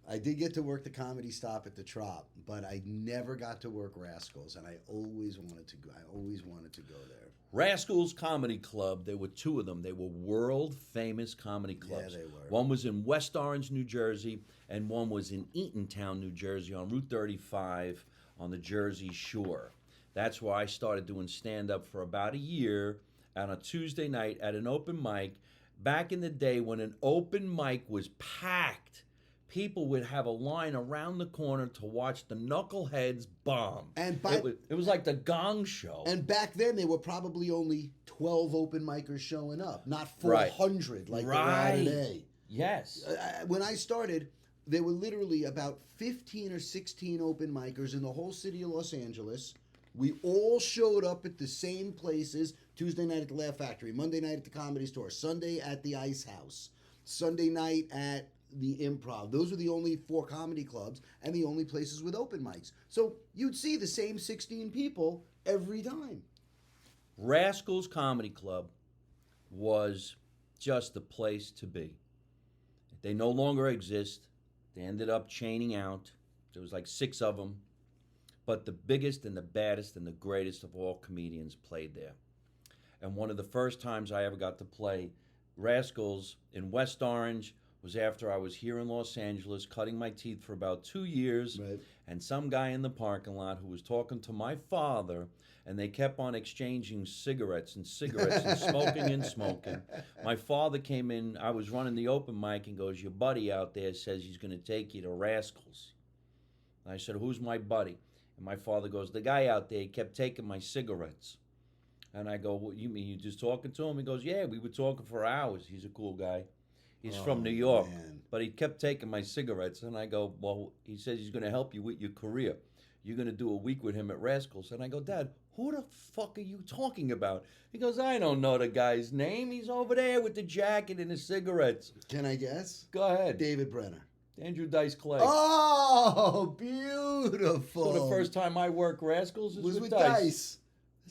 I did get to work the Comedy Stop at the Trop, but I never got to work Rascals, and I always wanted to go. I always wanted to go there. Rascals Comedy Club, there were 2 of them. They were world famous comedy clubs. Yeah, they were. One was in West Orange, New Jersey, and one was in Eatontown, New Jersey, on Route 35 on the Jersey Shore. That's where I started doing stand-up for about a year on a Tuesday night at an open mic. Back in the day when an open mic was packed, people would have a line around the corner to watch the knuckleheads bomb. And it was like the Gong Show. And back then, there were probably only 12 open micers showing up, not Right. 400 like there are today. Yes. When I started, there were literally about 15 or 16 open micers in the whole city of Los Angeles. We all showed up at the same places. Tuesday night at the Laugh Factory, Monday night at the Comedy Store, Sunday at the Ice House, Sunday night at the Improv. Those were the only 4 comedy clubs and the only places with open mics. So you'd see the same 16 people every time. Rascals Comedy Club was just the place to be. They no longer exist. They ended up chaining out. There was like 6 of them. But the biggest and the baddest and the greatest of all comedians played there. And one of the first times I ever got to play Rascals in West Orange was after I was here in Los Angeles cutting my teeth for about 2 years. Right. And some guy in the parking lot who was talking to my father, and they kept on exchanging cigarettes and smoking and smoking. My father came in, I was running the open mic, and goes, your buddy out there says he's going to take you to Rascals. And I said, who's my buddy? And my father goes, the guy out there, he kept taking my cigarettes. And I go, what, you mean you just talking to him? He goes, yeah, we were talking for hours. He's a cool guy. He's from New York, but he kept taking my cigarettes. And I go, well, he says he's going to help you with your career. You're going to do a week with him at Rascals. And I go, Dad, who the fuck are you talking about? He goes, I don't know the guy's name. He's over there with the jacket and the cigarettes. Can I guess? Go ahead. David Brenner. Andrew Dice Clay. Oh, beautiful. So the first time I worked Rascals was with Dice.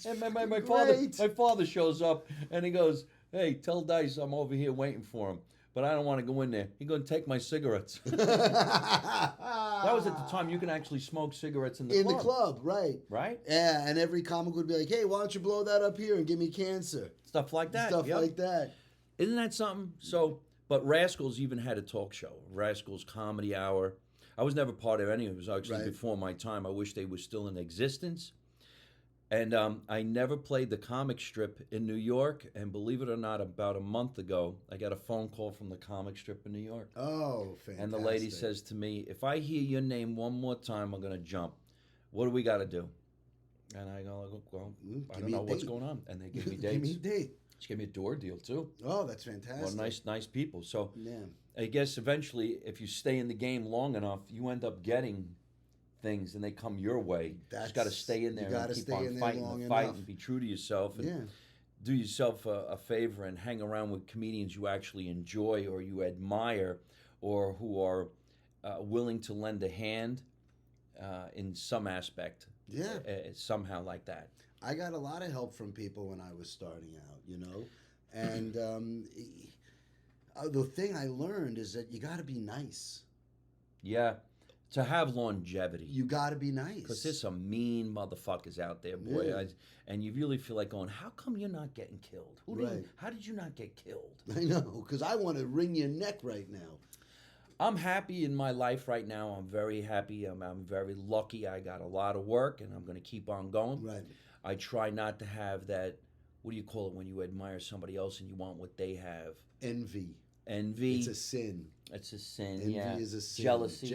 And my father shows up and he goes, hey, tell Dice I'm over here waiting for him. But I don't want to go in there. He's going to take my cigarettes. That was at the time you can actually smoke cigarettes in the club. In the club, right. Right? Yeah, and every comic would be like, hey, why don't you blow that up here and give me cancer? Stuff like that. Stuff like that. Isn't that something? So, but Rascals even had a talk show, Rascals Comedy Hour. I was never part of any of it. It was actually before my time. I wish they were still in existence. And I never played the comic strip in New York. And believe it or not, about a month ago, I got a phone call from the comic strip in New York. Oh, fantastic. And the lady says to me, if I hear your name one more time, I'm going to jump. What do we got to do? And I go, well, I don't know what's going on. And they give me dates. Give me a date. She gave me a door deal, too. Oh, that's fantastic. Well, nice people. So yeah. I guess eventually, if you stay in the game long enough, you end up getting things and they come your way. You just got to stay in there and keep on fighting the fight and be true to yourself and do yourself a favor and hang around with comedians you actually enjoy or you admire or who are willing to lend a hand in some aspect. Yeah. Somehow like that. I got a lot of help from people when I was starting out, and the thing I learned is that you got to be nice. Yeah. To have longevity. You got to be nice. Because there's some mean motherfuckers out there, boy. Yeah. And you really feel like going, how come you're not getting killed? How did you not get killed? I know, because I want to wring your neck right now. I'm happy in my life right now. I'm very happy. I'm very lucky. I got a lot of work, and I'm going to keep on going. Right. I try not to have that what do you call it when you admire somebody else and you want what they have? Envy. Envy. It's a sin. It's a sin. Envy yeah. is a sin. Jealousy.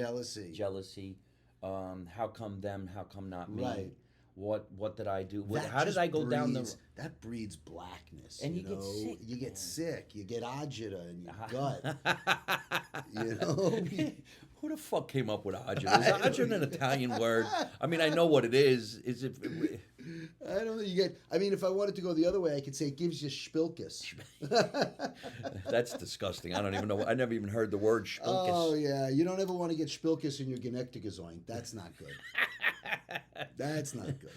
Jealousy. How come them? How come not me? Right. What did I do? That How did just I go down the? That breeds blackness. And you you know? get sick, You get man. sick. You get agita in your gut. You know? Who the fuck came up with agita? Is agita an Italian word? I mean, I know what it is. Is it? I don't know. You get. I mean, if I wanted to go the other way, I could say it gives you spilkus. That's disgusting. I don't even know. I never even heard the word spilkus. Oh yeah, you don't ever want to get spilkus in your genectigazoint. That's not good. That's not good.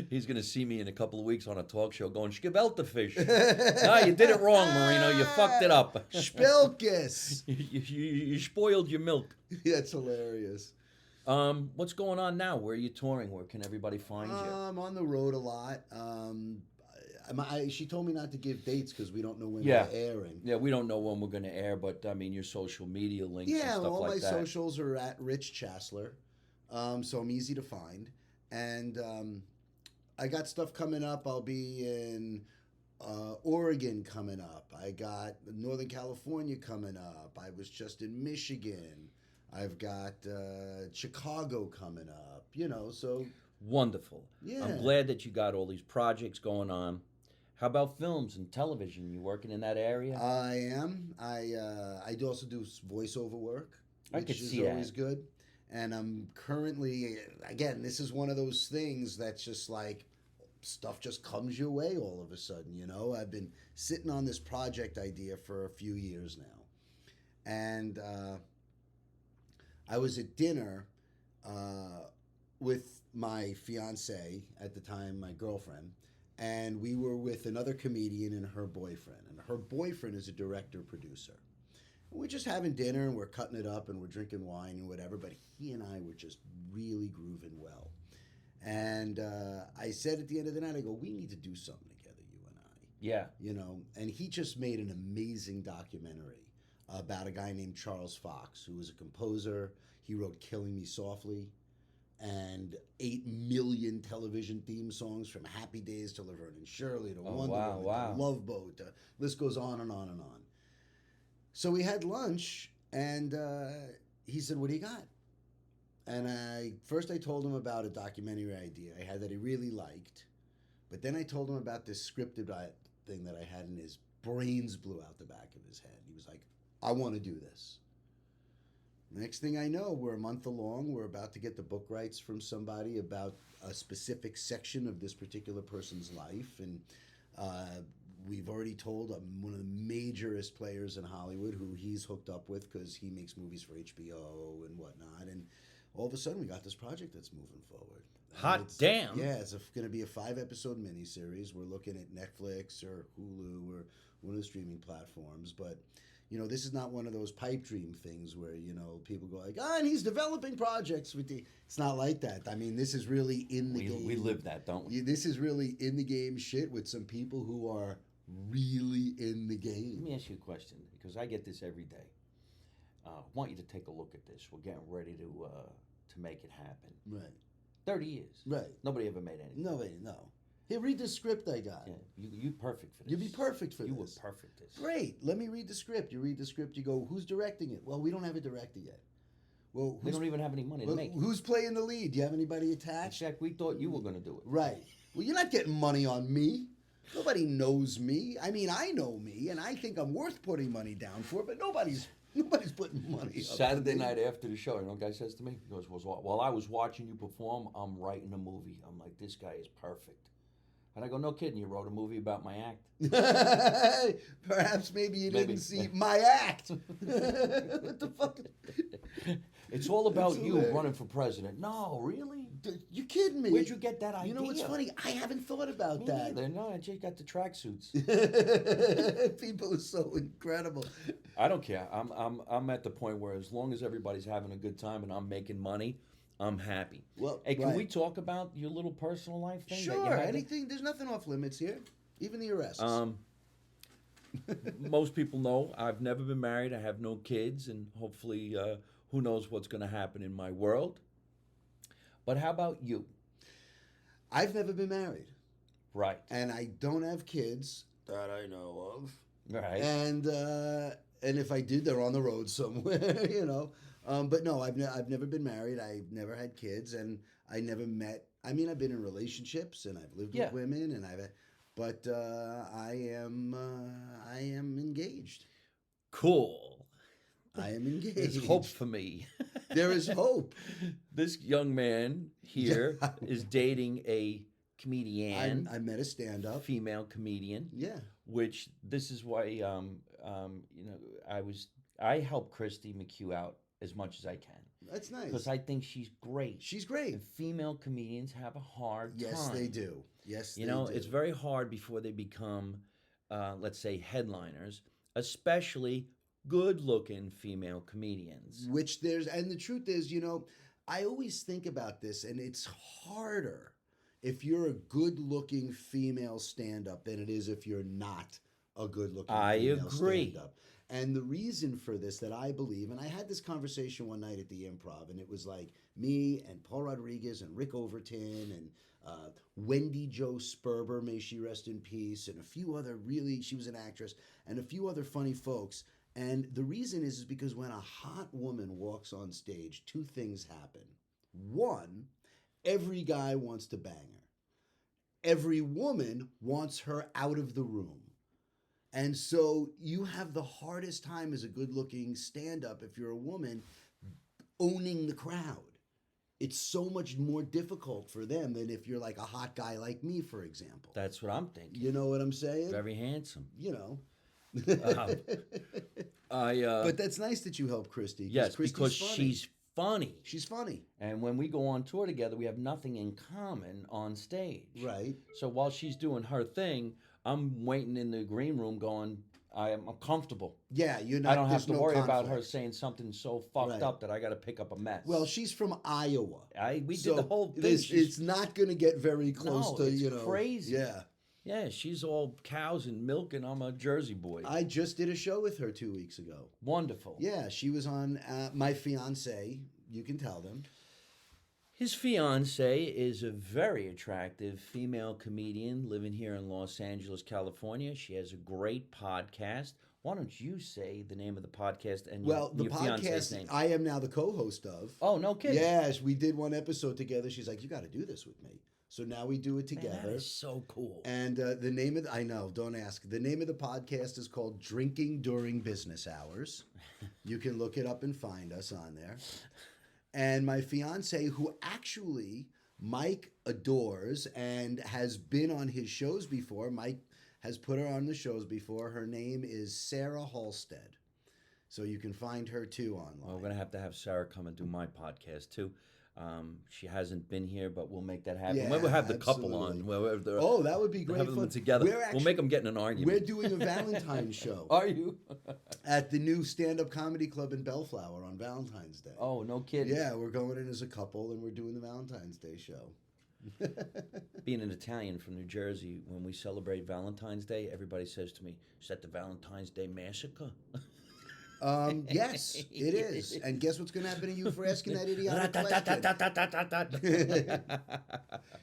He's going to see me in a couple of weeks on a talk show going, Schgebeltefisch. No, you did it wrong, Marino. You fucked it up. Spilkus. You spoiled your milk. That's hilarious. What's going on now? Where are you touring? Where can everybody find you? I'm on the road a lot. She told me not to give dates because we don't know when Yeah. they're airing. Yeah, we don't know when we're going to air, but I mean, your social media links and Yeah, stuff all like my that. socials are at Rich Chassler, so I'm easy to find. And I got stuff coming up. I'll be in Oregon coming up. I got Northern California coming up. I was just in Michigan. I've got Chicago coming up. You know, so Wonderful. yeah. I'm glad that you got all these projects going on. How about films and television? You working in that area? I am. I do also do voiceover work, I which could is see that. always good. And I'm currently, again, this is one of those things that's just like stuff just comes your way all of a sudden. You know, I've been sitting on this project idea for a few years now, and I was at dinner with my fiance at the time, my girlfriend. And we were with another comedian and her boyfriend. And her boyfriend is a director producer. We're just having dinner and we're cutting it up and we're drinking wine and whatever. But he and I were just really grooving well. And I said at the end of the night, I go, we need to do something together, you and I. Yeah. You know, and he just made an amazing documentary about a guy named Charles Fox, who was a composer. He wrote Killing Me Softly and 8 million television theme songs, from Happy Days to Laverne and Shirley to Wonder Woman wow. to Love Boat. List goes on and on and on. So we had lunch, and he said, what do you got? And I told him about a documentary idea I had that he really liked. But then I told him about this scripted thing that I had, and his brains blew out the back of his head. He was like, I want to do this. Next thing I know, we're a month along. We're about to get the book rights from somebody about a specific section of this particular person's life. And we've already told one of the majorest players in Hollywood who he's hooked up with because he makes movies for HBO and whatnot. And all of a sudden, we got this project that's moving forward. Hot damn. Yeah, it's going to be a 5-episode miniseries. We're looking at Netflix or Hulu or one of the streaming platforms. But you know, this is not one of those pipe dream things where, you know, people go like, and he's developing projects with the... It's not like that. I mean, this is really in the game. We live that, don't we? This is really in the game shit with some people who are really in the game. Let me ask you a question, because I get this every day. I want you to take a look at this. We're getting ready to make it happen. Right. 30 years. Right. Nobody ever made anything. No. Here, read the script I got. Yeah, you perfect for this. You'd be perfect for You this. were perfect for this. Great. Let me read the script. You read the script. You go, who's directing it? Well, we don't have a director yet. Well, We don't even have any money to make it. who's playing the lead? Do you have anybody attached? In fact, we thought you were going to do it. Right. Well, you're not getting money on me. Nobody knows me. I mean, I know me, and I think I'm worth putting money down for, but nobody's putting money up Saturday for me. night after the show, you know what the guy says to me? He goes, while I was watching you perform, I'm writing a movie. I'm like, this guy is perfect. And I go, no kidding, you wrote a movie about my act. Perhaps maybe you Maybe. didn't see my act. What the fuck? It's all about That's you hilarious. running for president. No, really? You kidding me? Where'd you get that idea? You know what's funny? I haven't thought about Me that. neither. No, I just got the tracksuits. People are so incredible. I don't care. I'm at the point where as long as everybody's having a good time and I'm making money, I'm happy. Well, Hey, can right. we talk about your little personal life thing? that you Sure, had to- anything. There's nothing off limits here. Even the arrests. Most people know I've never been married. I have no kids, and hopefully, who knows what's going to happen in my world. But how about you? I've never been married. Right. And I don't have kids that I know of. Right. And if I did, they're on the road somewhere, you know. But no, I've never been married. I've never had kids, and I never met. I mean, I've been in relationships and I've lived with women, and but I am engaged. Cool. I am engaged. There's hope for me. There is hope. This young man here is dating a comedian. I met a stand-up female comedian. Yeah. Which this is why I help Christy McHugh out as much as I can. That's nice. Because I think she's great. She's great. And female comedians have a hard time. Yes, they do. Yes, they do. It's very hard before they become, let's say, headliners, especially good-looking female comedians. And the truth is, I always think about this, and it's harder if you're a good-looking female stand-up than it is if you're not a good-looking female stand-up. And the reason for this that I believe, and I had this conversation one night at the Improv, and it was like me and Paul Rodriguez and Rick Overton and Wendy Jo Sperber, may she rest in peace, and a few other she was an actress, and a few other funny folks. And the reason is because when a hot woman walks on stage, two things happen. One, every guy wants to bang her. Every woman wants her out of the room. And so you have the hardest time as a good-looking stand-up if you're a woman owning the crowd. It's so much more difficult for them than if you're like a hot guy like me, for example. That's what I'm thinking. You know what I'm saying? Very handsome. But that's nice that you help Christy. Yes, because she's funny. She's funny. And when we go on tour together, we have nothing in common on stage. Right. So while she's doing her thing, I'm waiting in the green room going, I'm comfortable. Yeah, you're not. I don't have to worry conflict about her saying something so fucked up that I got to pick up a mess. Well, she's from Iowa. We did the whole thing. It's not going to get very close to, it's crazy. Yeah. Yeah, she's all cows and milk, and I'm a Jersey boy. I just did a show with her 2 weeks ago. Wonderful. Yeah, she was on My Fiancé. You can tell them. His fiancée is a very attractive female comedian living here in Los Angeles, California. She has a great podcast. Why don't you say the name of the podcast and your fiancé's name? I am now the co-host of. Oh, no kidding. Yes, we did one episode together. She's like, you got to do this with me. So now we do it together. Man, that is so cool. And the name of I know, don't ask. The name of the podcast is called Drinking During Business Hours. You can look it up and find us on there. And my fiance, who actually Mike adores and has been on his shows before, Mike has put her on the shows before. Her name is Sarah Halstead. So you can find her too online. Well, we're going to have Sarah come and do my podcast too. She hasn't been here, but we'll make that happen. Yeah, Maybe we'll have the absolutely. couple on. That would be great have fun. Them together. We'll make them get in an argument. We're doing a Valentine's show. Are you? At the new stand-up comedy club in Bellflower on Valentine's Day. Oh, no kidding. Yeah, we're going in as a couple, and we're doing the Valentine's Day show. Being an Italian from New Jersey, when we celebrate Valentine's Day, everybody says to me, is that the Valentine's Day massacre? Yes, it is. And guess what's going to happen to you for asking that idiotic question?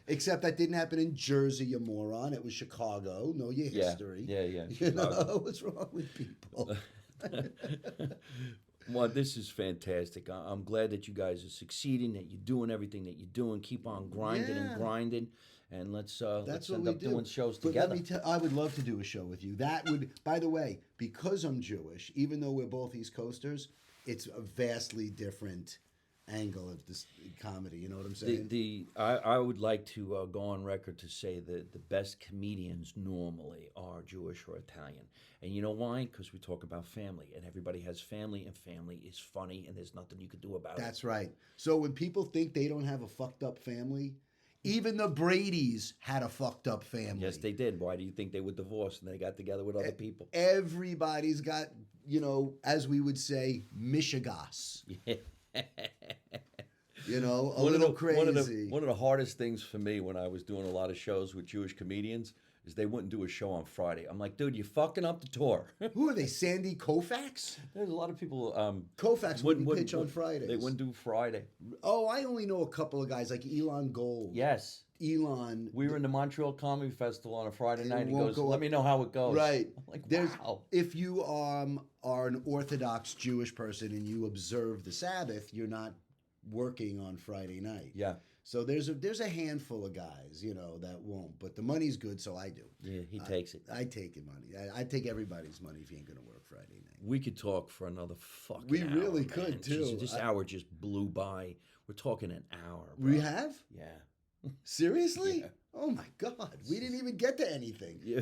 Except that didn't happen in Jersey, you moron. It was Chicago. Know your history. Yeah. You know, what's wrong with people? Well, this is fantastic. I'm glad that you guys are succeeding, that you're doing everything that you're doing. Keep on grinding and grinding. And let's end up doing shows together. I would love to do a show with you. That would, by the way, because I'm Jewish, even though we're both East Coasters, it's a vastly different angle of this comedy. You know what I'm saying? I would like to go on record to say that the best comedians normally are Jewish or Italian. And you know why? Because we talk about family, and everybody has family, and family is funny, and there's nothing you can do about it. That's right. So when people think they don't have a fucked up family, even the Bradys had a fucked up family. Yes, they did. Why do you think they were divorced and they got together with other people? Everybody's got, as we would say, mishigas. A little crazy. One of the hardest things for me when I was doing a lot of shows with Jewish comedians is they wouldn't do a show on Friday. I'm like, dude, you're fucking up the tour. Who are they, Sandy Koufax? There's a lot of people... Koufax wouldn't pitch on Fridays. They wouldn't do Friday. Oh, I only know a couple of guys like Elon Gold. Yes. Elon. We were in the Montreal Comedy Festival on a Friday night. He won't goes, go "Let up." me know how it goes." Right. I'm like, There's wow. if you are an Orthodox Jewish person and you observe the Sabbath, you're not working on Friday night. Yeah. So there's a handful of guys, that won't. But the money's good, so I do. Yeah, he takes it. I take your money. I take everybody's money if you ain't gonna work Friday night. We could talk for another fucking We hour, really man. could, too. Jesus, this hour just blew by. We're talking an hour, bro. We have? Yeah. Seriously? Yeah. Oh my God. We didn't even get to anything. Yeah.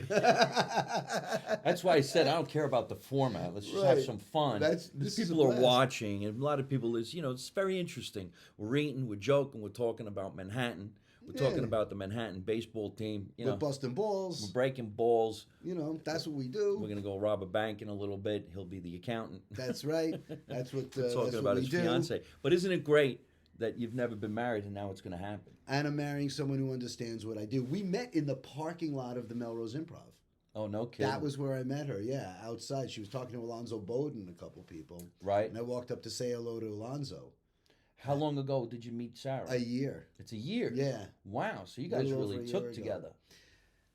That's why I said I don't care about the format. Let's just have Right. some fun. This Because is a people are blast. watching, and a lot of people is, it's very interesting. We're eating, we're joking, we're talking about Manhattan. We're talking Yeah. about the Manhattan baseball team. We're busting We're balls. breaking balls. That's what we We're do. gonna go rob a bank in a little bit. He'll be the accountant. That's right. That's what We're that's talking what about we his do. fiance. But isn't it great that you've never been married and now it's gonna happen? And I'm marrying someone who understands what I do. We met in the parking lot of the Melrose Improv. Oh, no kidding. That was where I met her. Yeah, outside. She was talking to Alonzo Bowden and a couple people. right. And I walked up to say hello to Alonzo. How long ago did you meet Sarah? A year. It's a year. Yeah. Wow. So you guys Little over really a year took ago. together.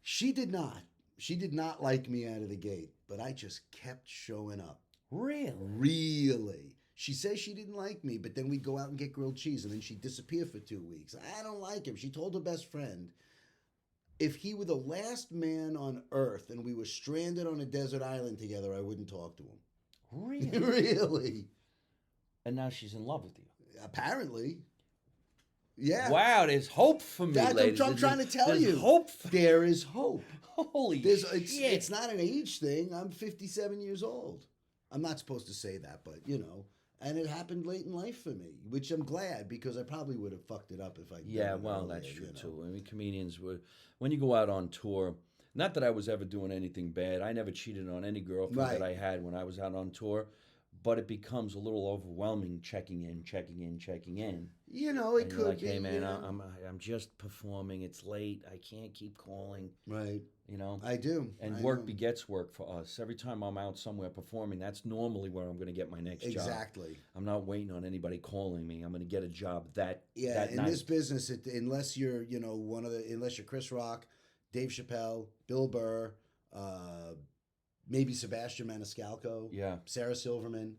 She did not. She did not like me out of the gate, but I just kept showing up. Really? Really. She says she didn't like me, but then we'd go out and get grilled cheese, and then she'd disappear for 2 weeks. I don't like him. She told her best friend, if he were the last man on earth and we were stranded on a desert island together, I wouldn't talk to him. Really? Really. And now she's in love with you. Apparently. Yeah. Wow, there's hope for me, That's what ladies. I'm trying to tell There's you. hope. There is hope. Holy It's shit. not an age thing. I'm 57 years old. I'm not supposed to say that, but and it happened late in life for me, which I'm glad because I probably would have fucked it up if I. Yeah, well, that's true too. I mean, comedians when you go out on tour. Not that I was ever doing anything bad. I never cheated on any girlfriend Right. that I had when I was out on tour. But it becomes a little overwhelming, checking in. It And could you're like, be. hey man, I'm just performing. It's late. I can't keep calling. Right. I do. And I work know. begets work for us. Every time I'm out somewhere performing, that's normally where I'm going to get my next job. Exactly. I'm not waiting on anybody calling me. I'm going to get a job that Yeah, in night. this business, unless you're unless you're Chris Rock, Dave Chappelle, Bill Burr, maybe Sebastian Maniscalco, Yeah. Sarah Silverman.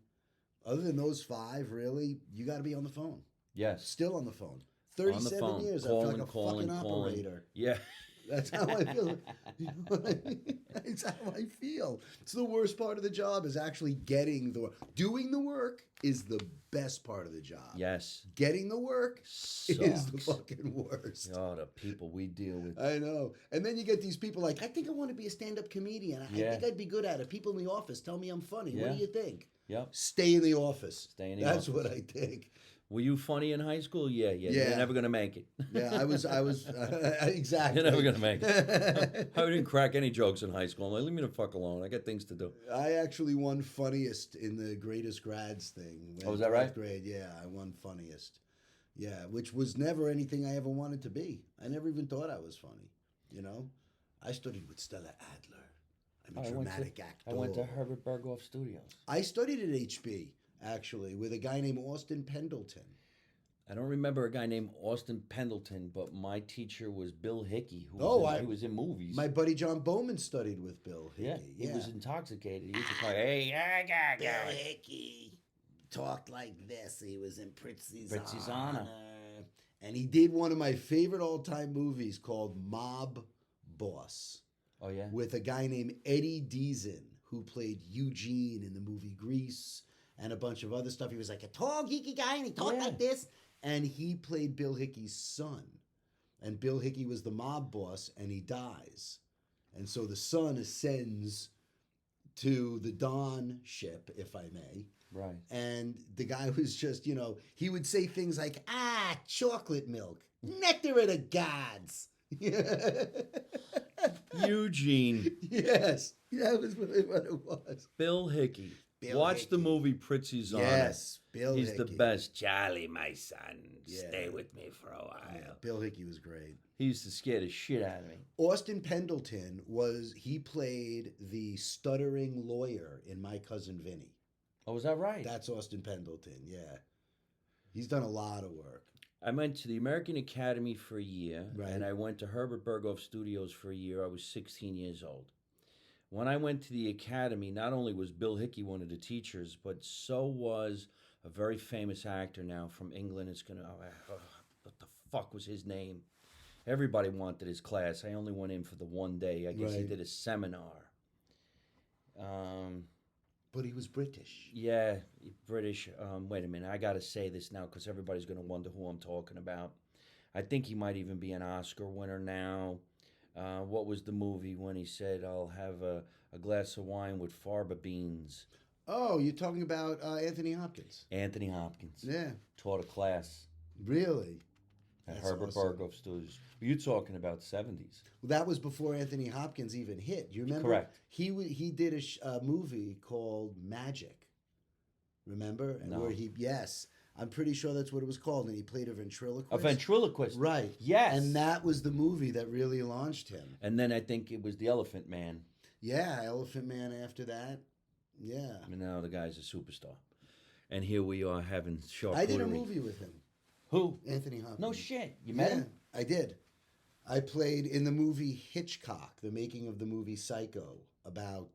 Other than those five, really, you got to be on the phone. Yes. Still on the phone. On the 37 phone. years. I Calling, feel like a calling, fucking calling. operator. Yeah. That's how I feel. You know what I mean? That's how I feel. It's the worst part of the job is actually getting the work. Doing the work is the best part of the job. Yes. Getting the work is the Sucks. fucking worst. Oh, the people we deal with. I know. And then you get these people like, I think I want to be a stand-up comedian. I Yeah. think I'd be good at it. People in the office tell me I'm funny. What Yeah. do you think? Yep. Stay in the office. Stay in the That's office. what I think. Were you funny in high school? Yeah. Yeah. You're never going to make it. Yeah, I was exactly. You're never going to make it. I didn't crack any jokes in high school. I'm like, leave me the fuck alone. I got things to do. I actually won funniest in the greatest grads thing. Oh, was that right? 12th grade, yeah, I won funniest. Yeah, which was never anything I ever wanted to be. I never even thought I was funny. I studied with Stella Adler. I'm a dramatic actor. I went to Herbert Berghoff Studios. I studied at HB actually with a guy named Austin Pendleton. I don't remember a guy named Austin Pendleton, but my teacher was Bill Hickey, who he was in movies. My buddy John Bowman studied with Bill Hickey. Yeah, he was intoxicated. He used to call, hey, Bill Hickey talked like this. He was in Prizzi's Honor. And he did one of my favorite all-time movies called Mob Boss Oh, yeah? with a guy named Eddie Deason who played Eugene in the movie Grease and a bunch of other stuff. He was like a tall, geeky guy, and he talked like this. And he played Bill Hickey's son. And Bill Hickey was the mob boss, and he dies. And so the son ascends to the Don ship, if I may. Right. And the guy was just, he would say things like, chocolate milk, nectar of the gods. Eugene. Yes, that was what it was. Bill Hickey. Bill Watch Hickey. the movie Prizzi's Honor. Yes, Bill He's Hickey. the best. Charlie, my son, Yeah. stay with me for a while. Yeah, Bill Hickey was great. He used to scare the shit out of me. Austin Pendleton he played the stuttering lawyer in My Cousin Vinny. Oh, was that right? That's Austin Pendleton, yeah. He's done a lot of work. I went to the American Academy for a year, Right. and I went to Herbert Berghoff Studios for a year. I was 16 years old. When I went to the Academy, not only was Bill Hickey one of the teachers, but so was a very famous actor now from England. It's gonna, what the fuck was his name? Everybody wanted his class. I only went in for the one day. I guess he Right. did a seminar. But he was British. Yeah, British. Wait a minute. I got to say this now because everybody's going to wonder who I'm talking about. I think he might even be an Oscar winner now. What was the movie when he said, I'll have a glass of wine with fava beans? Oh, you're talking about Anthony Hopkins. Anthony Hopkins. Yeah. Taught a class Really? at That's Herbert awesome. Berghoff Studios. You're talking about 70s. Well, that was before Anthony Hopkins even hit. You remember? Correct. He did a movie called Magic. Remember? No. Where yes, I'm pretty sure that's what it was called, and he played a ventriloquist. A ventriloquist. Right. Yes. And that was the movie that really launched him. And then I think it was The Elephant Man. Yeah, Elephant Man after that. Yeah. And now the guy's a superstar. And here we are having charcuterie. I did a movie with him. Who? Anthony Hopkins. No shit. You met him? I did. I played in the movie Hitchcock, the making of the movie Psycho, about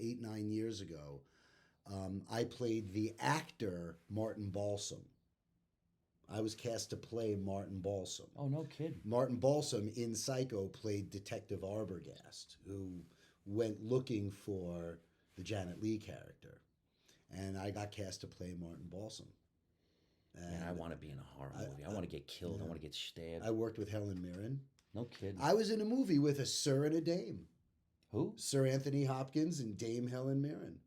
8-9 years ago. I played the actor Martin Balsam. I was cast to play Martin Balsam. Oh, no kidding. Martin Balsam in Psycho played Detective Arbogast, who went looking for the Janet Leigh character. And I got cast to play Martin Balsam. Man, I want to be in a horror movie. I want to get killed. I want to get stabbed. I worked with Helen Mirren. No kidding. I was in a movie with a Sir and a Dame. Who? Sir Anthony Hopkins and Dame Helen Mirren.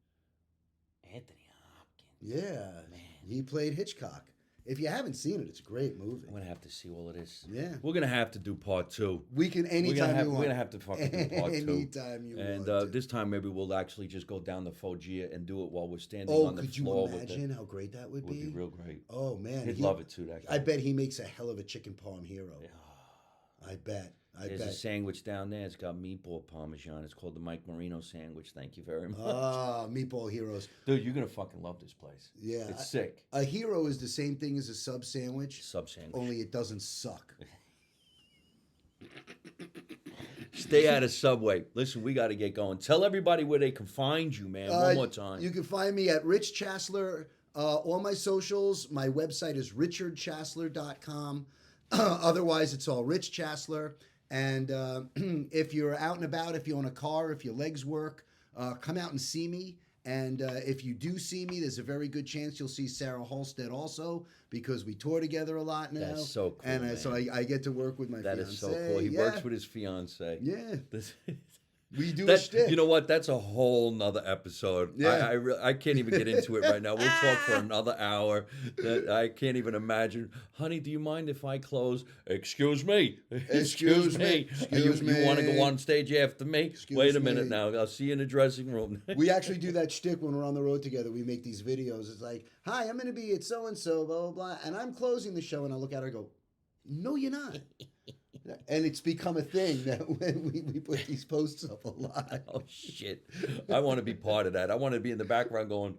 Anthony Hopkins. Yeah. Man. He played Hitchcock. If you haven't seen it, it's a great movie. I'm going to have to see all of this. Yeah. We're going to have to do part 2. We can anytime you want. We're going to have to fucking do part 2. Anytime you And want. this time maybe we'll actually just go down the Foggia and do it while we're standing Oh, on the could you floor. imagine how great that would It would be real great. Oh, man. He'd love it too, that guy. I bet he makes a hell of a chicken palm hero. I bet. There's a sandwich down there. It's got meatball parmesan. It's called the Mike Marino sandwich. Thank you very much. Ah, meatball heroes. Dude, you're going to fucking love this place. Yeah. It's sick. A hero is the same thing as a sub sandwich, Sub sandwich. only it doesn't suck. Stay out of Subway. Listen, we got to get going. Tell everybody where they can find you, man. One more time. You can find me at Rich Chassler. All my socials. My website is richardchassler.com. Otherwise, it's all Rich Chassler. And if you're out and about, if you own a car, if your legs work, come out and see me. And if you do see me, there's a very good chance you'll see Sarah Halstead also, because we tour together a lot now. That's so cool, And man. so I get to work with my That fiance. is so cool. He works with his fiance. Yeah. This- We do a that, shtick. you know what? That's a whole nother episode. Yeah. I can't even get into it right now. We'll talk for another hour. I can't even imagine. Honey, do you mind if I close? Excuse me. Excuse me. Excuse You want to me. go on stage after me? Excuse Wait a minute me. now. I'll see you in the dressing room. We actually do that shtick when we're on the road together. We make these videos. It's like, hi, I'm going to be at so-and-so, blah, blah, blah. And I'm closing the show, and I look at her and go, no, you're not. And it's become a thing that when we put these posts up a lot. Oh, shit. I want to be part of that. I want to be in the background going,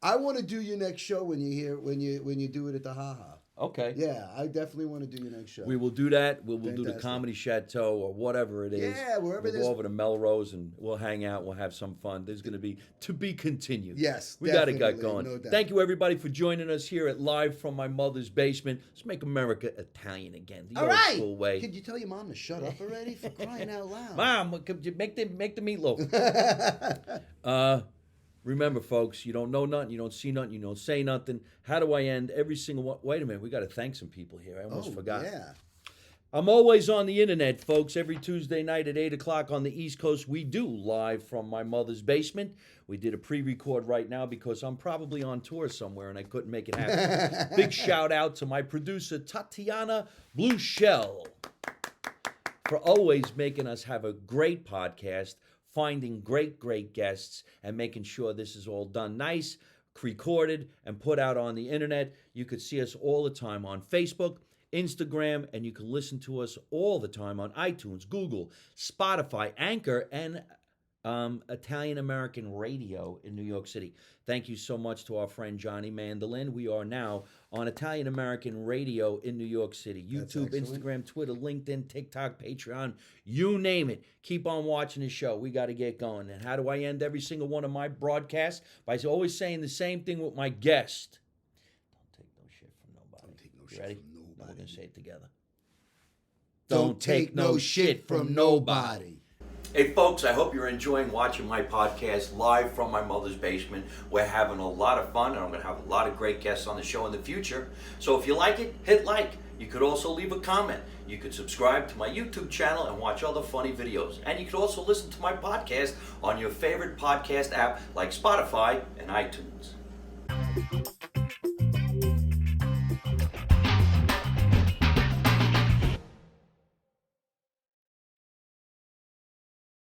I want to do your next show when you do it at the Ha Ha. okay. Yeah, I definitely want to do your next show. We will do that. We'll do the Fantastic. Comedy Chateau or whatever it is. Yeah, wherever we'll there's- go over to Melrose and we'll hang out. We'll have some fun. There's going to be continued. Yes, We got to get definitely, going. no doubt. Thank you, everybody, for joining us here at Live from My Mother's Basement. Let's make America Italian again. The All old right. school way. Could you tell your mom to shut up already? For crying out loud. Mom, could you make the meatloaf. Remember, folks, you don't know nothing, you don't see nothing, you don't say nothing. How do I end every single one? Wait a minute, we got to thank some people here. I almost forgot. Yeah. I'm always on the internet, folks. Every Tuesday night at 8 o'clock on the East Coast, we do Live from My Mother's Basement. We did a pre-record right now because I'm probably on tour somewhere and I couldn't make it happen. Big shout out to my producer, Tatiana Blue Shell, for always making us have a great podcast, finding great guests, and making sure this is all done nice, recorded, and put out on the internet. You could see us all the time on Facebook, Instagram, and you can listen to us all the time on iTunes, Google, Spotify, Anchor, and Italian American Radio in New York City. Thank you so much to our friend Johnny Mandolin. We are now on Italian American Radio in New York City. That's YouTube, excellent. Instagram, Twitter, LinkedIn, TikTok, Patreon, you name it. Keep on watching the show. We got to get going. And how do I end every single one of my broadcasts? By always saying the same thing with my guest. Don't take no shit from nobody. Don't take no You shit ready? from No, nobody. we're going to say it together. Don't take no shit from nobody. Hey folks, I hope you're enjoying watching my podcast live from my mother's basement. We're having a lot of fun, and I'm going to have a lot of great guests on the show in the future. So if you like it, hit like. You could also leave a comment. You could subscribe to my YouTube channel and watch other funny videos. And you could also listen to my podcast on your favorite podcast app like Spotify and iTunes.